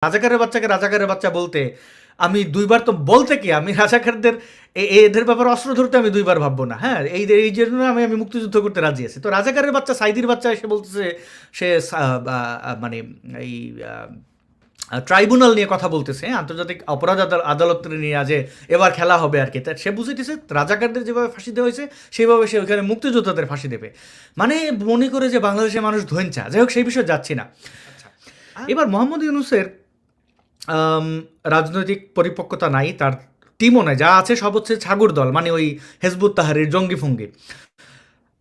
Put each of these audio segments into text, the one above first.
রাজাকারের বাচ্চাকে রাজাকারের বাচ্চা বলতে আমি দুইবার তো বলতে কি আমি রাজাকারদের এদের ব্যাপারে অস্ত্র ধরতে আমি দুইবার ভাববো না। হ্যাঁ, এই জন্য আমি মুক্তিযুদ্ধ করতে রাজি আছি। তো রাজাকারের বাচ্চা সাইদির বাচ্চা এসে বলতেছে সে মানে এই ট্রাইব্যুনাল নিয়ে কথা বলতেছে, আন্তর্জাতিক অপরাধ আদালত নিয়ে যে এবার খেলা হবে আর কি। সে বুঝেছে রাজাকারদের যেভাবে ফাঁসি দেওয়া হয়েছে সেইভাবে সে ওইখানে মুক্তিযোদ্ধাদের ফাঁসি দেবে, মানে মনে করে যে বাংলাদেশের মানুষ ধৈঞ্চা। যাই হোক, সেই বিষয়ে যাচ্ছি না। এবার মোহাম্মদ ইউনূসের রাজনৈতিক পরিপক্কতা নাই, তার টিমও নাই, যা আছে সব হচ্ছে ছাগর দল, মানে ওই হেজবুত তাহরির জঙ্গি ফঙ্গি।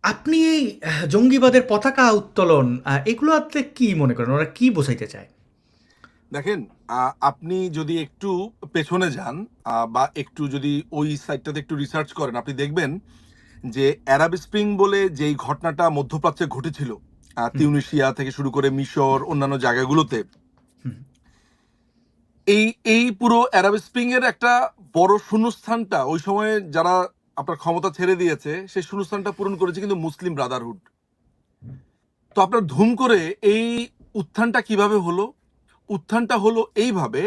আপনি এই জঙ্গিবাদের পতাকা উত্তোলন এগুলোতে কি মনে করেন, ওরা কি বোঝাইতে চায়? দেখেন, আপনি যদি একটু পেছনে যান বা একটু যদি ওই সাইডটাতে একটু রিসার্চ করেন, আপনি দেখবেন যে অ্যারাব স্প্রিং বলে যেই ঘটনাটা মধ্যপ্রাচ্যে ঘটেছিল, তিউনিসিয়া থেকে শুরু করে মিশর, অন্যান্য জায়গাগুলোতে, এই পুরো অ্যারাব স্প্রিং এর একটা বড় শূন্যস্থানটা ওই সময়ে যারা আপনার ক্ষমতা ছেড়ে দিয়েছে সেই শূন্যস্থানটা পূরণ করেছে কিন্তু মুসলিম ব্রাদারহুড। তো আপনার ধুম করে এই উত্থানটা কিভাবে হলো? উত্থানটা হলো এইভাবে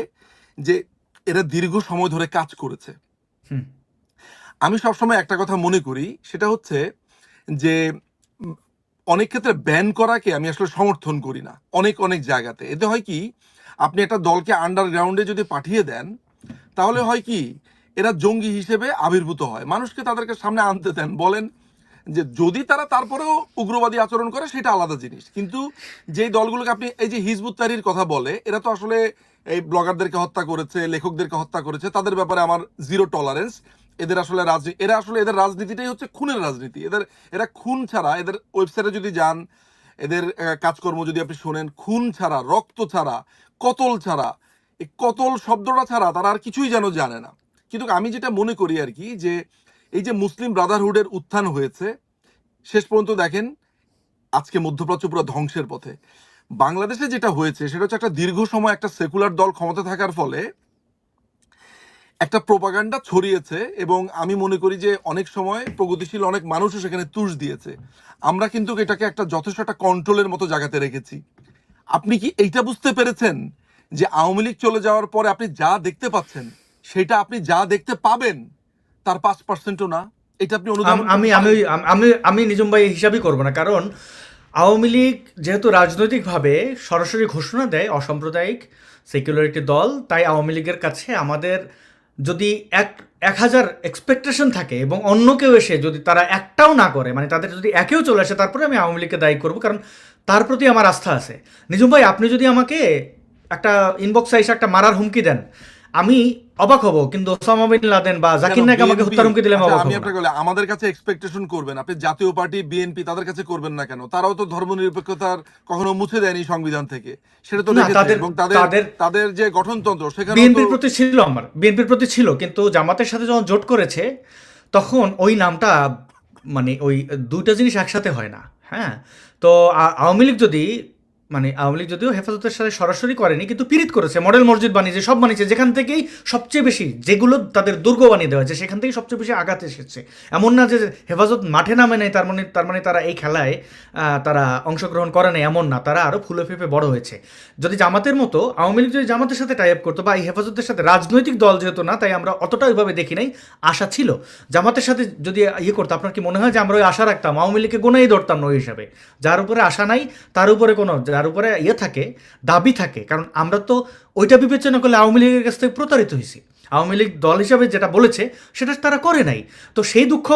যে এরা দীর্ঘ সময় ধরে কাজ করেছে। আমি সবসময় একটা কথা মনে করি, সেটা হচ্ছে যে অনেক ক্ষেত্রে ব্যান করাকে আমি আসলে সমর্থন করি না। অনেক অনেক জায়গাতে এতে হয় কি, আপনি একটা দলকে আন্ডারগ্রাউন্ডে যদি পাঠিয়ে দেন তাহলে হয় কি, এরা জঙ্গি হিসেবে আবির্ভূত হয়। মানুষকে তাদেরকে সামনে আনতে দেন, বলেন যে যদি তারা তারপরেও উগ্রবাদী আচরণ করে সেটা আলাদা জিনিস। কিন্তু যেই দলগুলোকে আপনি এই যে হিজবুত তাহরির কথা বলে, এরা তো আসলে এই ব্লগারদেরকে হত্যা করেছে, লেখকদেরকে হত্যা করেছে, তাদের ব্যাপারে আমার জিরো টলারেন্স। এদের আসলে এদের রাজনীতিটাই হচ্ছে খুনের রাজনীতি। এরা খুন ছাড়া, এদের ওয়েবসাইটে যদি যান, এদের কাজকর্ম যদি আপনি শোনেন, খুন ছাড়া, রক্ত ছাড়া, কতল ছাড়া, এই কতল শব্দটা ছাড়া তারা আর কিছুই যেন জানে না। কিন্তু আমি যেটা মনে করি আর কি, যে এই যে মুসলিম ব্রাদারহুডের উত্থান হয়েছে, শেষ পর্যন্ত দেখেন আজকে মধ্যপ্রাচ্য পুরো ধ্বংসের পথে। বাংলাদেশে যেটা হয়েছে সেটা হচ্ছে একটা দীর্ঘ সময় একটা সেকুলার দল ক্ষমতা থাকার ফলে একটা প্রোপাগান্ডা ছড়িয়েছে, এবং আমি মনে করি যে অনেক সময় প্রগতিশীল অনেক মানুষও সেখানে তুষ দিয়েছে। আমরা কিন্তু এটাকে একটা যথেষ্ট একটা কন্ট্রোলের মতো জায়গাতে রেখেছি। আপনি কি এইটা বুঝতে পেরেছেন যে আওয়ামী লীগ চলে যাওয়ার পরে আপনি যা দেখতে পাচ্ছেন সেটা আপনি যা দেখতে পাবেন তার 5%ও না? এটা আপনি অনুধাবন আমি করতে আমি পারেন? আমি আমি নিজম ভাই হিসাবই করব না, কারণ আওয়ামী লীগ যেহেতু রাজনৈতিকভাবে সরাসরি ঘোষণা দেয় অসাম্প্রদায়িক সেকুলারিটি দল, তাই আওয়ামী লীগের কাছে আমাদের যদি 1,000 এক্সপেকটেশন থাকে এবং অন্য কেউ এসে যদি তারা একটাও না করে, মানে তাদের যদি একেও চলে আসে, তারপরে আমি আওয়ামী লীগকে দায়ী করবো, কারণ তার প্রতি আমার আস্থা আছে। নিজম ভাই, আপনি যদি আমাকে একটা ইনবক্সে এসে একটা মারার হুমকি দেন, আমি অবাক হব, কিন্তু ওসামা বিন লাদেন বা কেন জাকির নায়ক আমাকে বিএনপি? হত্যার হুমকি দিলে আমি আচ্ছা, অবাক আমি হব না। আপনাকে বলি, আমাদের কাছে এক্সপেকটেশন করবেন, আপনি জাতীয় পার্টি বিএনপি তাদের কাছে করবেন না কেন? তারাও তো ধর্মনিরপেক্ষতার কখনো মুছে দেয়নি সংবিধান থেকে, সেটা তো না, রেখেছে। তাদের এবং তাদের তাদের তাদের যে গঠনতন্ত্র সেখানেও তো। বিএনপির প্রতি ছিল, আমার বিএনপির প্রতি ছিল, কিন্তু জামাতের সাথে যখন জোট করেছে তখন ওই নামটা, মানে ওই দুইটা জিনিস একসাথে হয় না। হ্যাঁ, তো আওয়ামী লীগ যদি, মানে আওয়ামী লীগ যদিও হেফাজতের সাথে সরাসরি করেনি, কিন্তু পীড়িত করেছে, মডেল মসজিদ বানিয়েছে, সব বানিয়েছে, যেখান থেকেই সবচেয়ে বেশি, যেগুলো তাদের দুর্গ বানিয়ে দেওয়া হয়েছে, সেখান থেকেই সবচেয়ে বেশি আঘাত এসেছে। এমন না যে হেফাজত মাঠে নামে নেই, তার মানে তারা এই খেলায় তারা অংশগ্রহণ করে নাই, এমন না, তারা আরও ফুলে ফেপে বড় হয়েছে। যদি জামাতের মতো আওয়ামী লীগ যদি জামাতের সাথে টাই আপ করতো, বা এই হেফাজতের সাথে, রাজনৈতিক দল যেহেতু না, তাই আমরা অতটা ওইভাবে দেখি নাই, আশা ছিল। জামাতের সাথে যদি ইয়ে করতো, আপনার কি মনে হয় যে আমরা ওই আশা রাখতাম? আওয়ামী লীগকে গোনাই ধরতাম না ওই হিসাবে। যার উপরে আশা নাই, তার উপরে কোনো, যার উপরে ইয়ে থাকে, দাবি থাকে, কারণ আমরা তো ওইটা বিবেচনা করলে আওয়ামী লীগের কাছ থেকে প্রতারিত হয়েছি। আওয়ামী লীগ দল হিসাবে যেটা বলেছে সেটা তারা করে নাই, তো সেই দুঃখ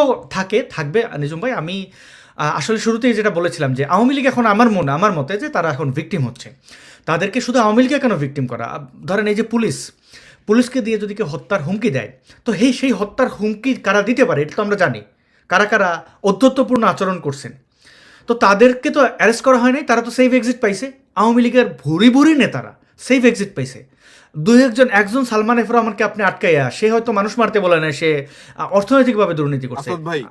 থাকবে। নিজম ভাই, আমি আসলে শুরুতেই যেটা বলেছিলাম যে আওয়ামী লীগ এখন আমার মতে যে তারা এখন ভিকটিম হচ্ছে। তাদেরকে শুধু আওয়ামী লীগকে কেন ভিকটিম করা? ধরেন এই যে পুলিশকে দিয়ে যদি কেউ হত্যার হুমকি দেয়, তো সেই হত্যার হুমকি কারা দিতে পারে এটা তো আমরা জানি, কারা কারা অধ্যত্বপূর্ণ আচরণ করছেন। তো তাদেরকে তো অ্যারেস্ট করা হয় নাই, তারা তো সেফ এক্সিট পাইছে। আওয়ামী লীগের ভুরি ভুরি নেতারা সেফ এক্সিট পাইছে। একজন সালমান এফ রহমানকে আপনি আটকাইয়া, সে হয়তো মানুষ মারতে বলে না, সে অর্থনৈতিকভাবে দুর্নীতি করছে। আসাদ ভাই,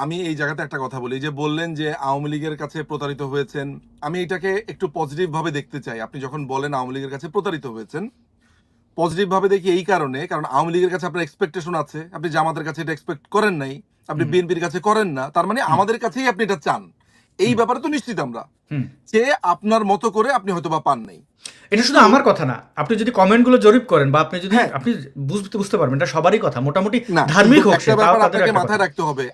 আমি এই জায়গাতে একটা কথা বলি, যে বললেন যে আওয়ামী লীগের কাছে প্রতারিত হয়েছেন, আমি এটাকে একটু পজিটিভ ভাবে দেখতে চাই। আপনি যখন বলেন আওয়ামী লীগের কাছে প্রতারিত হয়েছেন, পজিটিভ ভাবে দেখি এই কারণে, কারণ আওয়ামী লীগের কাছে আপনার এক্সপেকটেশন আছে, আপনি জামাতের কাছে এটা এক্সপেক্ট করেন নাই, আপনি হুম বিএনপির কাছে করেন না, তার মানে হুম আমাদের কাছেই আপনি এটা চান। এই হুম ব্যাপারে তো নিশ্চিত আমরা, হুম যে আপনার মতো করে আপনি হয়তো বা পান নাই। এটা শুধু কিন্তু আমার কথা না, আপনি যদি কমেন্টগুলো জরিপ করেন বা আপনি যদি হ্যাঁ, আপনি বুঝতে পারবেন এটা সবারই কথা, মোটামুটি না কিন্তু ধার্মিক হোক সে একটা তাও ব্যাপার তাদেরও আপনাকে একটা কথা। মাথায় রাখতে হবে।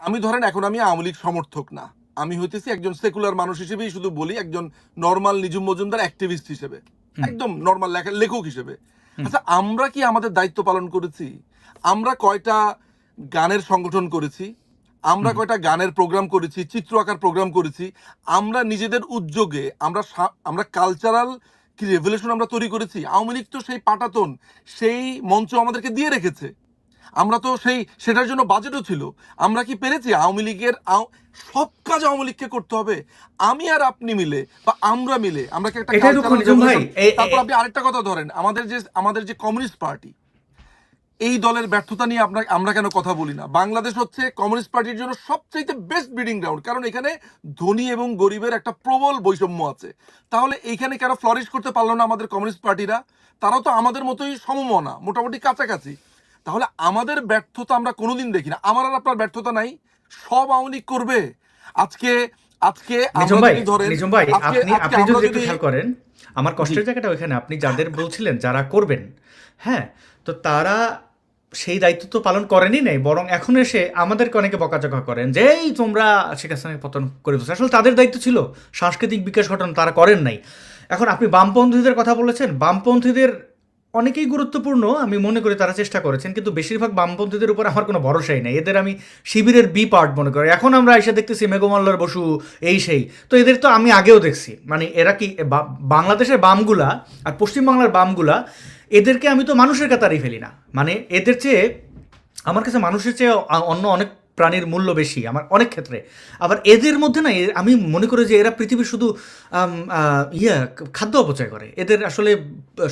আমি ধরেন এখন আমি আওয়ামী লীগ সমর্থক না, আমি হইতেছি একজন সেকুলার মানুষ হিসেবেই শুধু বলি, একজন নর্মাল নিজুম মজুমদার অ্যাক্টিভিস্ট হিসেবে, হুম একদম নর্মাল লেখক হিসেবে। হুম আচ্ছা, আমরা কি আমাদের দায়িত্ব পালন করেছি? আমরা কয়টা গানের সংগঠন করেছি, আমরা হুম। কয়টা গানের প্রোগ্রাম করেছি, চিত্র আঁকার প্রোগ্রাম করেছি, আমরা নিজেদের উদ্যোগে আমরা কালচারাল কি রেভলিউশন আমরা তৈরি করেছি। আওয়ামী লীগ তো সেই পাটাতন, সেই মঞ্চ আমাদেরকে দিয়ে রেখেছে। আমরা তো সেটার জন্য বাজেটও ছিল। আমরা কি পেরেছি আওয়ামী লীগের সব কাজ আওয়ামী লীগকে করতে হবে? আমি আর আপনি মিলে বা আমরা মিলে আমরা কি একটা এটাই দুঃখ কালচারাল নিঝুম ভাই। রেভলিউশন? তারপর আপনি আরেকটা কথা ধরেন, আমাদের যে কমিউনিস্ট পার্টি, এই দলের ব্যর্থতা নিয়ে আমরা কেন কথা বলি না? বাংলাদেশ হচ্ছে কমিউনিস্ট পার্টির জন্য সবচাইতে বেস্ট ব্রিডিং গ্রাউন্ড, কারণ এখানে ধনী এবং গরিবের একটা প্রবল বৈষম্য আছে। তাহলে এইখানে কেন ফ্লারিশ করতে পারলো না আমাদের কমিউনিস্ট পার্টিরা? তারাও তো আমাদের মতোই সমমনা, মোটামুটি কাছাকাছি। তাহলে আমাদের ব্যর্থতা আমরা কোনোদিন দেখি না। আমার আর আপনার ব্যর্থতা নাই, সব আওয়ামী লীগ করবে। আজকে আজকে নিঝুম আমরা ভাই, যদি ধরেন, নিঝুম ভাই, আজকে আপনি আজকে আপনি আমরা যদি একটু যদি খেয়াল করেন, আমার জি, কষ্টের জায়গাটা ওইখানে, আপনি যাদের বলছিলেন যারা করবেন, হ্যাঁ, তো তারা সেই দায়িত্ব তো পালন করেনই নাই, বরং এখন এসে আমাদেরকে অনেকে বকাঝকা করেন যে এই তোমরা শেখ হাসিনাকে পতন করে দিচ্ছ। আসলে তাদের দায়িত্ব ছিল সাংস্কৃতিক বিকাশ ঘটানো, তারা করেন নাই। এখন আপনি বামপন্থীদের কথা বলেছেন, বামপন্থীদের অনেকেই গুরুত্বপূর্ণ, আমি মনে করি তারা চেষ্টা করেছেন, কিন্তু বেশিরভাগ বামপন্থীদের উপর আমার কোনো ভরসাই নেই। এদের আমি শিবিরের বি পার্ট মনে করি। এখন আমরা এসে দেখতেছি মেঘমাল্লার বসু এই সেই, তো এদের তো আমি আগেও দেখছি, মানে এরা কি বাংলাদেশের বামগুলা আর পশ্চিমবাংলার বামগুলা, এদেরকে আমি তো মানুষের কাতারেই ফেলি না। মানে এদের চেয়ে আমার কাছে মানুষের চেয়ে অন্য অনেক প্রাণীর মূল্য বেশি আমার অনেক ক্ষেত্রে। আবার এদের মধ্যে না আমি মনে করি যে এরা পৃথিবীর শুধু খাদ্য অপচয় করে, এদের আসলে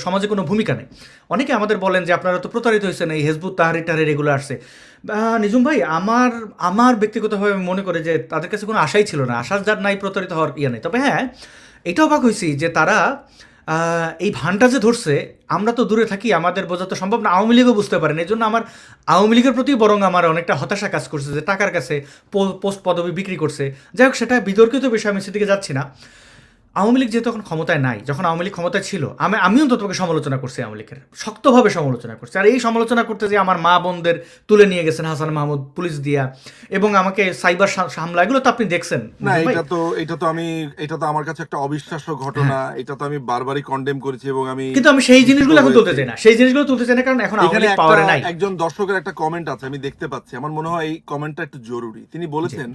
সমাজে কোনো ভূমিকা নেই। অনেকে আমাদের বলেন যে আপনারা তো প্রতারিত হয়েছেন, এই হেজবুত তাহারির টাহারির এগুলো আসছে। নিঝুম ভাই, আমার আমার ব্যক্তিগতভাবে আমি মনে করি যে তাদের কাছে কোনো আশাই ছিল না, আশা যার নাই প্রতারিত হওয়ার ইয়ে নেই। তবে হ্যাঁ, এটাও অবাক হয়েছি যে তারা এই ভানটা যে ধরছে, আমরা তো দূরে থাকি, আমাদের বোঝা তো সম্ভব না, আওয়ামী লীগও বুঝতে পারেন। এই জন্য আমার আওয়ামী লীগের প্রতি বরং আমার অনেকটা হতাশা কাজ করছে যে টাকার কাছে পোস্ট পদবি বিক্রি করছে। যাই হোক, সেটা বিতর্কিত বিষয়, আমি সেদিকে যাচ্ছি না। আওয়ামী লীগ যেহেতু এখন ক্ষমতায় নাই, যখন আওয়ামী লীগ ক্ষমতায় ছিল, আমি অন্তত তোকে সমালোচনা করছি, আওয়ামী লীগের শক্তভাবে সমালোচনা করছি। আর এই সমালোচনা করতে যে আমার মা বোনদের তুলে নিয়ে গেছেন হাসান মাহমুদ পুলিশ দিয়া, এবং আমাকে সাইবার হামলা, এগুলো তো আপনি দেখছেন না, নিজাম ভাই। এটা তো আমার কাছে একটা অবিশ্বাস্য ঘটনা। হ্যাঁ, এটা তো আমি বারবারই কন্ডেম করেছি এবং আমি কিন্তু আমি সেই দুঃখিত জিনিসগুলো এখন তুলতে হয়েছি। চাই না, সেই জিনিসগুলো তুলতে চাই না, কারণ এখন আওয়ামী এখানে লীগ একটা পাওয়ারে নাই। একজন দর্শকের একটা কমেন্ট আছে, আমি দেখতে পাচ্ছি, আমার মনে হয় এই কমেন্টটা একটু জরুরি। তিনি জি। বলেছেন,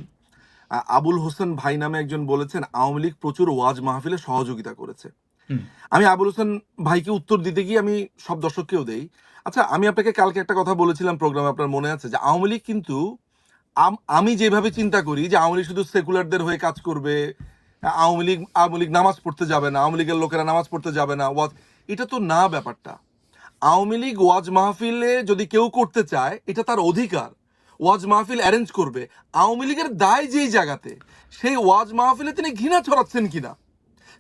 আবুল হোসেন ভাই নামে একজন বলেছেন আওয়ামী লীগ প্রচুর ওয়াজ মাহফিলে সহযোগিতা করেছে। হুম আমি আবুল হোসেন ভাইকে উত্তর দিতে গিয়ে আমি সব দর্শককেও দেই। আচ্ছা, আমি আপনাকে কালকে একটা কথা বলেছিলাম প্রোগ্রামে, আপনার মনে আছে? যে আওয়ামী লীগ কিন্তু আমি যেভাবে চিন্তা করি যে আওয়ামী লীগ শুধু সেকুলারদের হয়ে কাজ করবে, আওয়ামী লীগ নামাজ পড়তে যাবে না, আওয়ামী লীগের লোকেরা নামাজ পড়তে যাবে না, ওয়াজ, এটা তো না ব্যাপারটা। আওয়ামী লীগ ওয়াজ মাহফিলে যদি কেউ করতে চায়, এটা তার অধিকার, ওয়াজ মাহফিল অ্যারেঞ্জ করবে। আওয়ামী লীগের দায় যেই জায়গাতে, সেই ওয়াজ মাহফিলে তিনি ঘৃণা ছড়াচ্ছেন কিনা,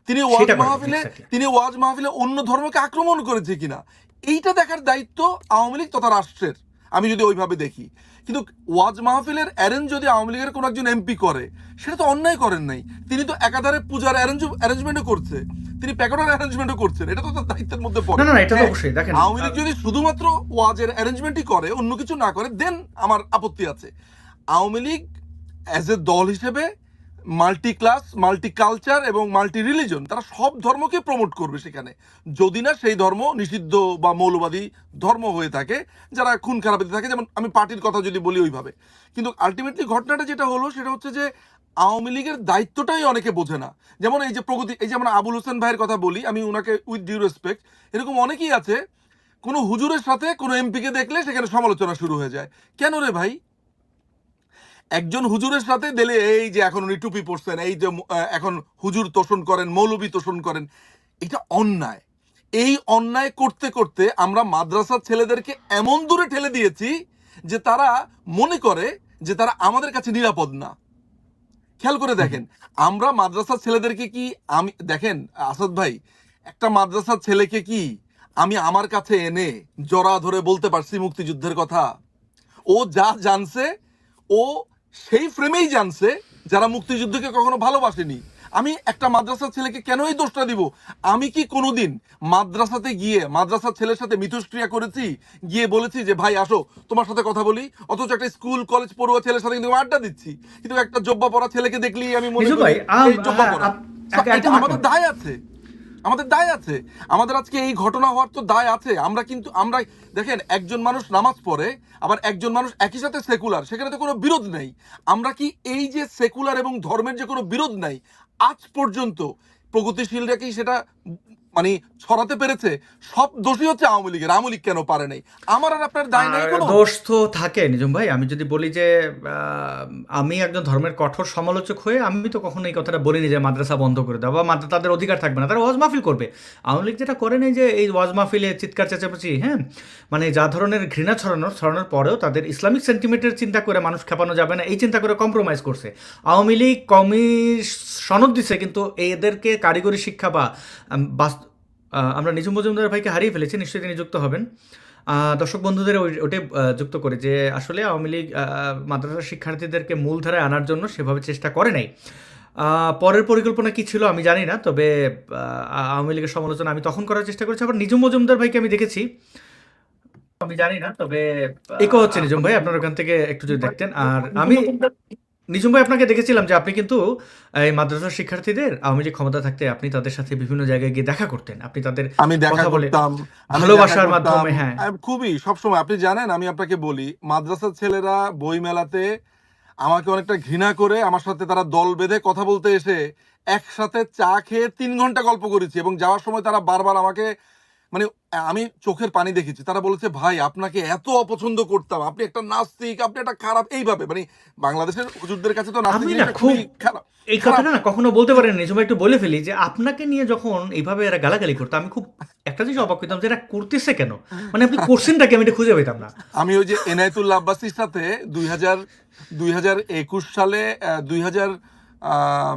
তিনি ওয়াজ সেটা করে না মাহফিলে এক্স্যাক্টলি। তিনি ওয়াজ মাহফিলে অন্য ধর্মকে আক্রমণ করেছে কিনা, এইটা দেখার দায়িত্ব আওয়ামী লীগ তথা রাষ্ট্রের, আমি যদি ওইভাবে দেখি। কিন্তু ওয়াজ মাহফিলের অ্যারেঞ্জ যদি আওয়ামী লীগের কোনো একজন এমপি করে, সেটা তো অন্যায় করেন নাই। তিনি তো একাধারে পূজার অ্যারেঞ্জমেন্টও করছে, তিনি প্যাকোটার অ্যারেঞ্জমেন্টও করছেন, এটা তো তার দায়িত্বের মধ্যে না পড়ে। না না, এটা তো হ্যাঁ, অবশ্যই দেখেন। আওয়ামী লীগ যদি শুধুমাত্র ওয়াজের অ্যারেঞ্জমেন্টই করে, অন্য কিছু না করে, দেন আমার আপত্তি আছে। আওয়ামী লীগ অ্যাজ এ দল হিসেবে মাল্টি ক্লাস, মাল্টি কালচার এবং মাল্টি রিলিজন, তারা সব ধর্মকে প্রমোট করবে সেখানে, যদি না সেই ধর্ম নিষিদ্ধ বা মৌলবাদী ধর্ম হয়ে থাকে, যারা খুন খারাপিতে থাকে, যেমন আমি পার্টির কথা যদি বলি ওইভাবে। কিন্তু আলটিমেটলি ঘটনাটা যেটা হলো সেটা হচ্ছে যে আওয়ামী লীগের দায়িত্বটাই অনেকে বোঝে না। যেমন এই যে প্রগতি, এই যে আমরা আবুল হোসেন ভাইয়ের কথা বলি, আমি ওনাকে উইথ ডিউ রেসপেক্ট, এরকম অনেকেই আছে, কোনো হুজুরের সাথে কোনো এমপিকে দেখলে সেখানে সমালোচনা শুরু হয়ে যায়। কেন রে ভাই? একজন হুজুরের সাথে দিলে এই যে এখন উনি টুপি পরছেন, এই যে এখন হুজুর তোষণ করেন, মৌলবি তোষণ করেন, এটা অন্যায়। এই অন্যায় করতে করতে আমরা মাদ্রাসার ছেলেদেরকে এমন দূরে ঠেলে দিয়েছি যে তারা মনে করে যে তারা আমাদের কাছে নিরাপদ না। খেয়াল করে হুম দেখেন, আমরা মাদ্রাসার ছেলেদেরকে কি, আমি দেখেন আসাদ ভাই, একটা মাদ্রাসার ছেলেকে কি আমি আমার কাছে এনে জড়া ধরে বলতে পারছি মুক্তিযুদ্ধের কথা? ও যা জানছে, ও সেই ফ্রেমেই জানছে যারা মুক্তিযুদ্ধকে কখনো ভালোবাসেনি। আমি একটা মাদ্রাসার ছেলেকে কেন এই দোষটা দিব? আমি কি কোনোদিন মাদ্রাসাতে গিয়ে মাদ্রাসার ছেলের সাথে মিথস্ক্রিয়া করেছি, গিয়ে বলেছি যে ভাই আসো তোমার সাথে কথা বলি? অথচ একটা স্কুল কলেজ পড়ুয়া ছেলের সাথে কিন্তু আমি আড্ডা দিচ্ছি, কিন্তু একটা জব্বা পরা ছেলেকে দেখলেই আমি মনে নিজু করি ভাই এই জব্বা হ্যাঁ পরা। So, এটা একদম আমাদের একমত। দায় আছে, আমাদের দায় আছে। আমাদের আজকে এই ঘটনা হওয়ার তো দায় আছে। আমরা দেখেন, একজন মানুষ নামাজ পড়ে, আবার একজন মানুষ একই সাথে সেকুলার, সেখানে তো কোনো বিরোধ নেই। আমরা কি এই যে সেকুলার এবং ধর্মের যে কোনো বিরোধ নাই, আজ পর্যন্ত প্রগতিশীলরা কি সেটা মানে ছড়াতে পেরেছে? সব দোষী হচ্ছে আওয়ামী লীগের। আওয়ামী লীগ কেন পারে নাই? আমার আর আপনার দায় নাই আর কোনো? দোষ তো থাকে নিজম ভাই। আমি যদি বলি যে আমি একজন ধর্মের কঠোর সমালোচক হয়ে আমি তো কখনো এই কথাটা বলিনি যে মাদ্রাসা বন্ধ করে দাও বা তাদের অধিকার থাকবে না, তারা ওয়াজ মাহফিল করবে। আওয়ামী লীগ যেটা করে নেই যে এই ওয়াজ মাহফিলে চিৎকার চেঁচামেচি, হ্যাঁ, মানে যা ধরনের ঘৃণা ছড়ানোর পরেও তাদের ইসলামিক সেন্টিমেন্টের চিন্তা করে মানুষ খেপানো যাবে না এই চিন্তা করে কম্প্রোমাইজ করছে। আওয়ামী লীগ সনদ দিছে, কিন্তু এদেরকে কারিগরি শিক্ষা বা আমরা নিজুম মজুমদার ভাইকে হারিয়ে ফেলেছি, নিশ্চয়ই তিনি যুক্ত হবেন। দর্শক বন্ধুদের ওটাই যুক্ত করে যে আসলে আওয়ামী লীগ মাদ্রাসার শিক্ষার্থীদেরকে মূলধারায় আনার জন্য সেভাবে চেষ্টা করে নাই। পরের পরিকল্পনা কি ছিল আমি জানি না, তবে আওয়ামী লীগের সমালোচনা আমি তখন করার চেষ্টা করেছি। আবার নিজুম মজুমদার ভাইকে আমি দেখেছি, আমি জানি না, তবে ইকো হচ্ছে নিজুম ভাই, আপনার ওখান থেকে একটু যদি দেখতেন। আর আমি নিজুম ভাই আপনাকে দেখেছিলাম যে আপনি কিন্তু এই মাদ্রাসার শিক্ষার্থীদের আওয়ামী লীগ ক্ষমতা থাকতে আপনি তাদের সাথে বিভিন্ন জায়গায় গিয়ে দেখা করতেন, আপনি তাদের আমি দেখা কথা বলে করতাম, আমি দেখা ভালোবাসার করতাম মাধ্যমে, হ্যাঁ। খুবই সবসময়। আপনি জানেন, আমি আপনাকে বলি, মাদ্রাসার ছেলেরা বই মেলাতে আমাকে অনেকটা ঘৃণা করে আমার সাথে তারা দল বেঁধে কথা বলতে এসে একসাথে চা খেয়ে 3 ঘন্টা গল্প করেছি, এবং যাওয়ার সময় তারা বারবার আমাকে মানে আমি চোখের পানি দেখেছি। তারা বলেছে ভাই আপনাকে এত অপছন্দ করতাম, আপনি একটা নাস্তিক, আপনি একটা খারাপ, এইভাবে মানে বাংলাদেশের হুজুরদের কাছে তো নাস্তিক আমি না জিনিসটা খুব খুবই খারাপ এই খারাপ। কথাটা না কখনো বলতে পারেন নি, সময় একটু বলে ফেলি যে আপনাকে নিয়ে যখন এইভাবে এরা গালাগালি করতো আমি খুব একটা জিনিস অবাক হইতাম যে এরা করতেছে কেন, মানে আপনি করছেনটা কি আমি এটা খুঁজে পেতাম না। আমি ওই যে এনায়েতুল্লাহ আব্বাসির সাথে 2021 সালে 2000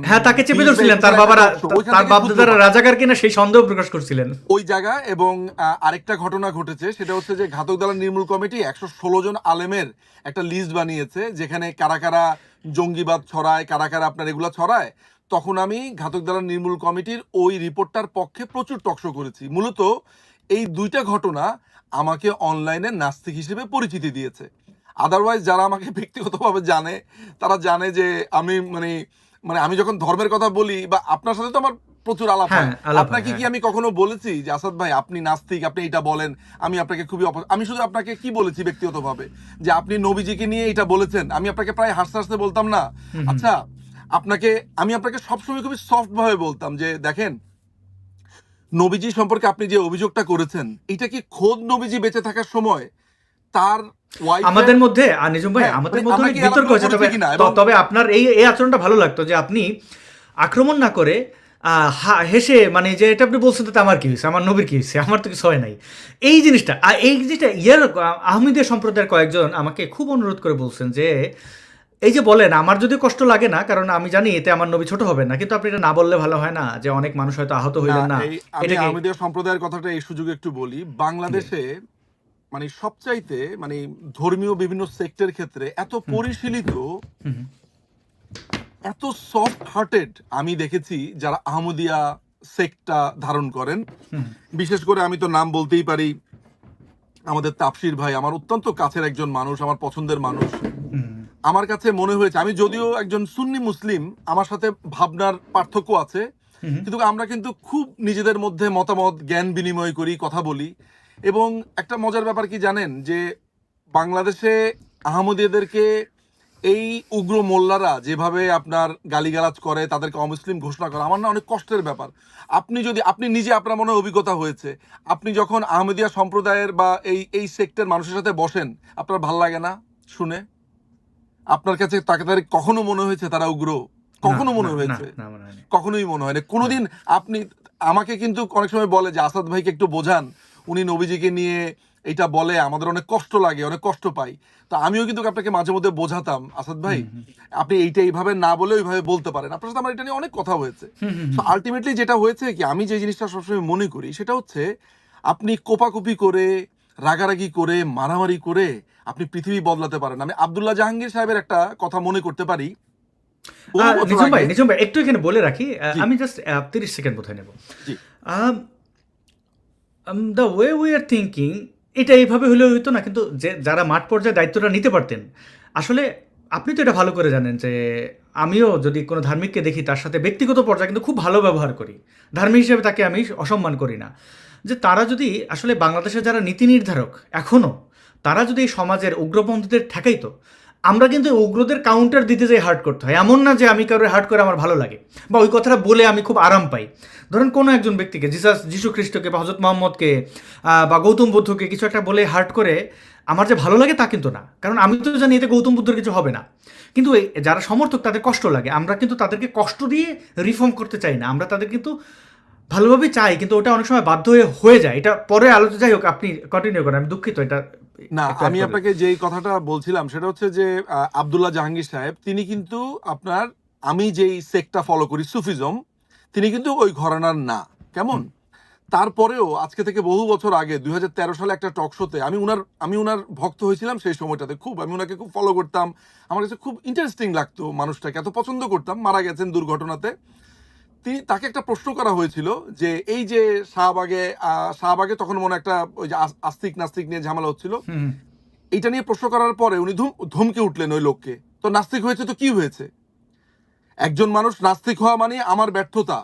হ্যাঁ, তাকে চেপে 20 বা ধরছিলেন, 21 তার সালে একটা বাবারা টক শো, ওইখান তার থেকে বাপদাদারা সূত্রপাত রাজাকার কিনা সেই সন্দেহ প্রকাশ করছিলেন। ওই জায়গা। এবং আরেকটা ঘটনা ঘটেছে, সেটা হচ্ছে যে ঘাতক দালাল নির্মূল কমিটি 116 জন আলেমের একটা লিস্ট বানিয়েছে, যেখানে কারা কারা জঙ্গিবাদ ছড়ায়, কারা কারা আপনার এগুলা ছড়ায়। তখন আমি ঘাতক দালাল নির্মূল কমিটির ওই রিপোর্টটার পক্ষে প্রচুর টকশো করেছি। মূলত এই দুইটা ঘটনা আমাকে অনলাইনে নাস্তিক হিসেবে পরিচিতি দিয়েছে। আদারওয়াইজ যারা আমাকে ব্যক্তিগতভাবে জানে, তারা জানে যে আমি মানে মানে আমি যখন ধর্মের কথা বলি, বা আপনার সাথে তো আমার প্রচুর আলাপ হ্যাঁ, হয়, আলাপ হয়, আপনাকে হ্যাঁ। কি আমি কখনো বলেছি যে আসাদ ভাই আপনি নাস্তিক, আপনি এটা বলেন? আমি আপনাকে খুবই আমি শুধু আপনাকে কি বলেছি ব্যক্তিগতভাবে, যে আপনি নবীজিকে নিয়ে এটা বলেছেন? আমি আপনাকে প্রায় হাসতে হাসতে বলতাম না? হুম, হুম। আচ্ছা, আমি আপনাকে সবসময় খুবই সফট ভাবে বলতাম যে দেখেন, নবীজি সম্পর্কে আপনি যে অভিযোগটা করেছেন, এটা কি খোদ নবীজি বেঁচে থাকার সময় তার ওয়াইফের? আমাদের মধ্যে নিজম ভাই হ্যাঁ, আমাদের মানে মধ্যে আমরা অনেক কি বিতর্ক আলাপগুলো হয়েছে, করেছি তবে কিনা? এবং তবে আপনার এই আচরণটা ভালো লাগতো যে আপনি আক্রমণ না করে হেসে, মানে যে এটা আপনি বলছেন তাতে আমার কি হয়েছে, আমার নবীর কি হয়েছে, আমার তো কিছু হয় নাই, এই জিনিসটা আহমদীয়া সম্প্রদায়ের কয়েকজন আমাকে খুব অনুরোধ করে বলছেন যে এই যে বলেন আমার যদি কষ্ট লাগে না, কারণ আমি জানি এতে আমার নবী ছোট হবে না, কিন্তু আপনি এটা না বললে ভালো হয় না যে অনেক মানুষ হয়তো আহত না, হইলেন না। এই আমি এটা কি আহমদীয়া সম্প্রদায়ের কথাটা এই সুযোগে একটু বলি। জি। বাংলাদেশে মানে সবচাইতে মানে ধর্মীয় বিভিন্ন সেক্টর ক্ষেত্রে এত হুম, পরিশীলিত, হুম, এত সফট হার্টেড আমি দেখেছি যারা আহমদিয়া সেক্টটা ধারণ করেন। হুম, বিশেষ করে আমি তো নাম বলতেই পারি, আমাদের তাপসির ভাই আমার অত্যন্ত কাছের একজন মানুষ, আমার পছন্দের মানুষ। হুম, আমার কাছে মনে হয়েছে, আমি যদিও একজন সুন্নি মুসলিম, আমার সাথে ভাবনার পার্থক্য আছে, হুম, কিন্তু আমরা কিন্তু খুব নিজেদের মধ্যে মতামত জ্ঞান বিনিময় করি, কথা বলি। এবং একটা মজার ব্যাপার কি জানেন, যে বাংলাদেশে আহমদীয়দেরকে এই উগ্র মোল্লারা যেভাবে আপনার গালিগালাজ করে, তাদেরকে অমুসলিম ঘোষণা করে, আমার না অনেক কষ্টের ব্যাপার। আপনি নিজে, আপনার মনে হয় অভিজ্ঞতা হয়েছে, আপনি যখন আহমদিয়া সম্প্রদায়ের বা এই সেক্টর মানুষের সাথে বসেন, আপনার ভাল লাগে না শুনে? আপনার কাছে তাকে তাদের কখনো মনে হয়েছে তারা উগ্র? না, কখনো না, মনে না, হয়েছে? না, মনে হয়নি। কখনোই মনে হয় না না। কোনোদিন। আপনি আমাকে কিন্তু অনেক সময় বলে যে আসাদ ভাইকে একটু বোঝান, উনি নবীজিকে নিয়ে এটা বলে, আমাদের অনেক কষ্ট লাগে, অনেক কষ্ট পাই। তো আমিও কিন্তু আপনাকে মাঝে মধ্যে বোঝাতাম, আসাদ ভাই হুম, হুম, আপনি এইটা এইভাবে না বলে ওইভাবে বলতে পারেন। আপনার সাথে আমার এটা নিয়ে অনেক কথা হয়েছে। হুম, হুম, তো হুম, আলটিমেটলি যেটা হয়েছে কি, আমি যে জিনিসটা সবসময় মনে করি সেটা হচ্ছে, আপনি কোপাকুপি করে, রাগারাগি করে, মারামারি করে আপনি পৃথিবী বদলাতে পারেন না। আমি আব্দুল্লাহ জাহাঙ্গীর সাহেবের একটা কথা মনে করতে পারি, বহু বছর আগে। নিঝুম ভাই একটু এখানে বলে রাখি, জি আমি জাস্ট 30 সেকেন্ড বোধহয় নেব। জি। The way we are thinking, এটা এইভাবে হলে হইতো না, কিন্তু যে যারা মাঠ পর্যায়ে দায়িত্বটা নিতে পারতেন, আসলে আপনি তো এটা ভালো করে জানেন যে আমিও যদি কোনো ধার্মিককে দেখি তার সাথে ব্যক্তিগত পর্যায়ে কিন্তু খুব ভালো ব্যবহার করি, ধার্মিক হিসেবে তাকে আমি অসম্মান করি না। যে তারা যদি আসলে বাংলাদেশের যারা নীতি নির্ধারক এখনও, তারা যদি এই সমাজের উগ্রপন্থীদের ঠেকাইতো, আমরা কিন্তু উগ্রদের কাউন্টার দিতে যাই হার্ট করতে হয়। এমন না যে আমি কারোর হার্ট করে আমার ভালো লাগে বা ওই কথাটা বলে আমি খুব আরাম পাই। ধরেন কোনো একজন ব্যক্তিকে, যিশু খ্রিস্টকে বা হজরত মোহাম্মদকে বা গৌতম বুদ্ধকে কিছু একটা বলে হার্ট করে আমার যে ভালো লাগে তা কিন্তু না, কারণ আমি তো জানি এতে গৌতম বুদ্ধের কিছু হবে না। কিন্তু এই যারা সমর্থক তাদের কষ্ট লাগে, আমরা কিন্তু তাদেরকে কষ্ট দিয়ে রিফর্ম করতে চাই না, আমরা তাদের কিন্তু ভালোভাবে চাই, কিন্তু ওটা অনেক সময় বাধ্য হয়ে হয়ে যায়। এটা পরে আলোচনা, যাই হোক আপনি কন্টিনিউ করেন, আমি দুঃখিত এটা না, একটু অ্যাড আমি করলেন। আপনাকে যেই কথাটা বলছিলাম সেটা হচ্ছে যে আব্দুল্লাহ জাহাঙ্গীর সাহেব তিনি কিন্তু আপনার, আমি যেই সেক্টটা ফলো করি সুফিজম, তিনি কিন্তু ওই ঘরানার না। কেমন? হুম তারপরেও আজকে থেকে বহু বছর আগে 2013 সালে একটা টক শোতে আমি উনার ভক্ত হয়েছিলাম। সেই সময়টাতে খুব আমি উনাকে খুব ফলো করতাম। আমার কাছে খুব ইন্টারেস্টিং লাগতো, মানুষটাকে এত পছন্দ করতাম। মারা গেছেন দুর্ঘটনাতে। তাকে একটা প্রশ্ন করা হয়েছিল যে এই যে শাহবাগে তখন মনে একটা ওই যে আস্তিক নাস্তিক নিয়ে ঝামেলা হচ্ছিল, হুম এইটা নিয়ে প্রশ্ন করার পরে উনি ধমকে উঠলেন ওই লোককে, তো নাস্তিক হয়েছে তো কি হয়েছে? একজন মানুষ নাস্তিক হওয়া মানে আমার ব্যর্থতা,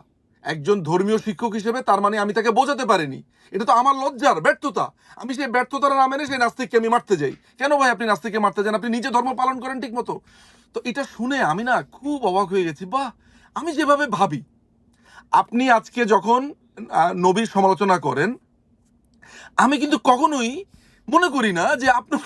একজন ধর্মীয় শিক্ষক হিসেবে তার মানে আমি তাকে বোঝাতে পারিনি, এটা তো আমার লজ্জার ব্যর্থতা। আমি সেই ব্যর্থতার না মেনে সেই নাস্তিককে আমি মারতে যাই। কেন ভাই আপনি নাস্তিককে মারতে যান? আপনি নিজে ধর্ম পালন করেন ঠিক মতো। তো এটা শুনে আমি না খুব অবাক হয়ে গেছি। বাহ, আমি যেভাবে ভাবি, আপনি আজকে যখন নবীর সমালোচনা করেন, আমি কিন্তু কখনোই মনে করি না যে আপনি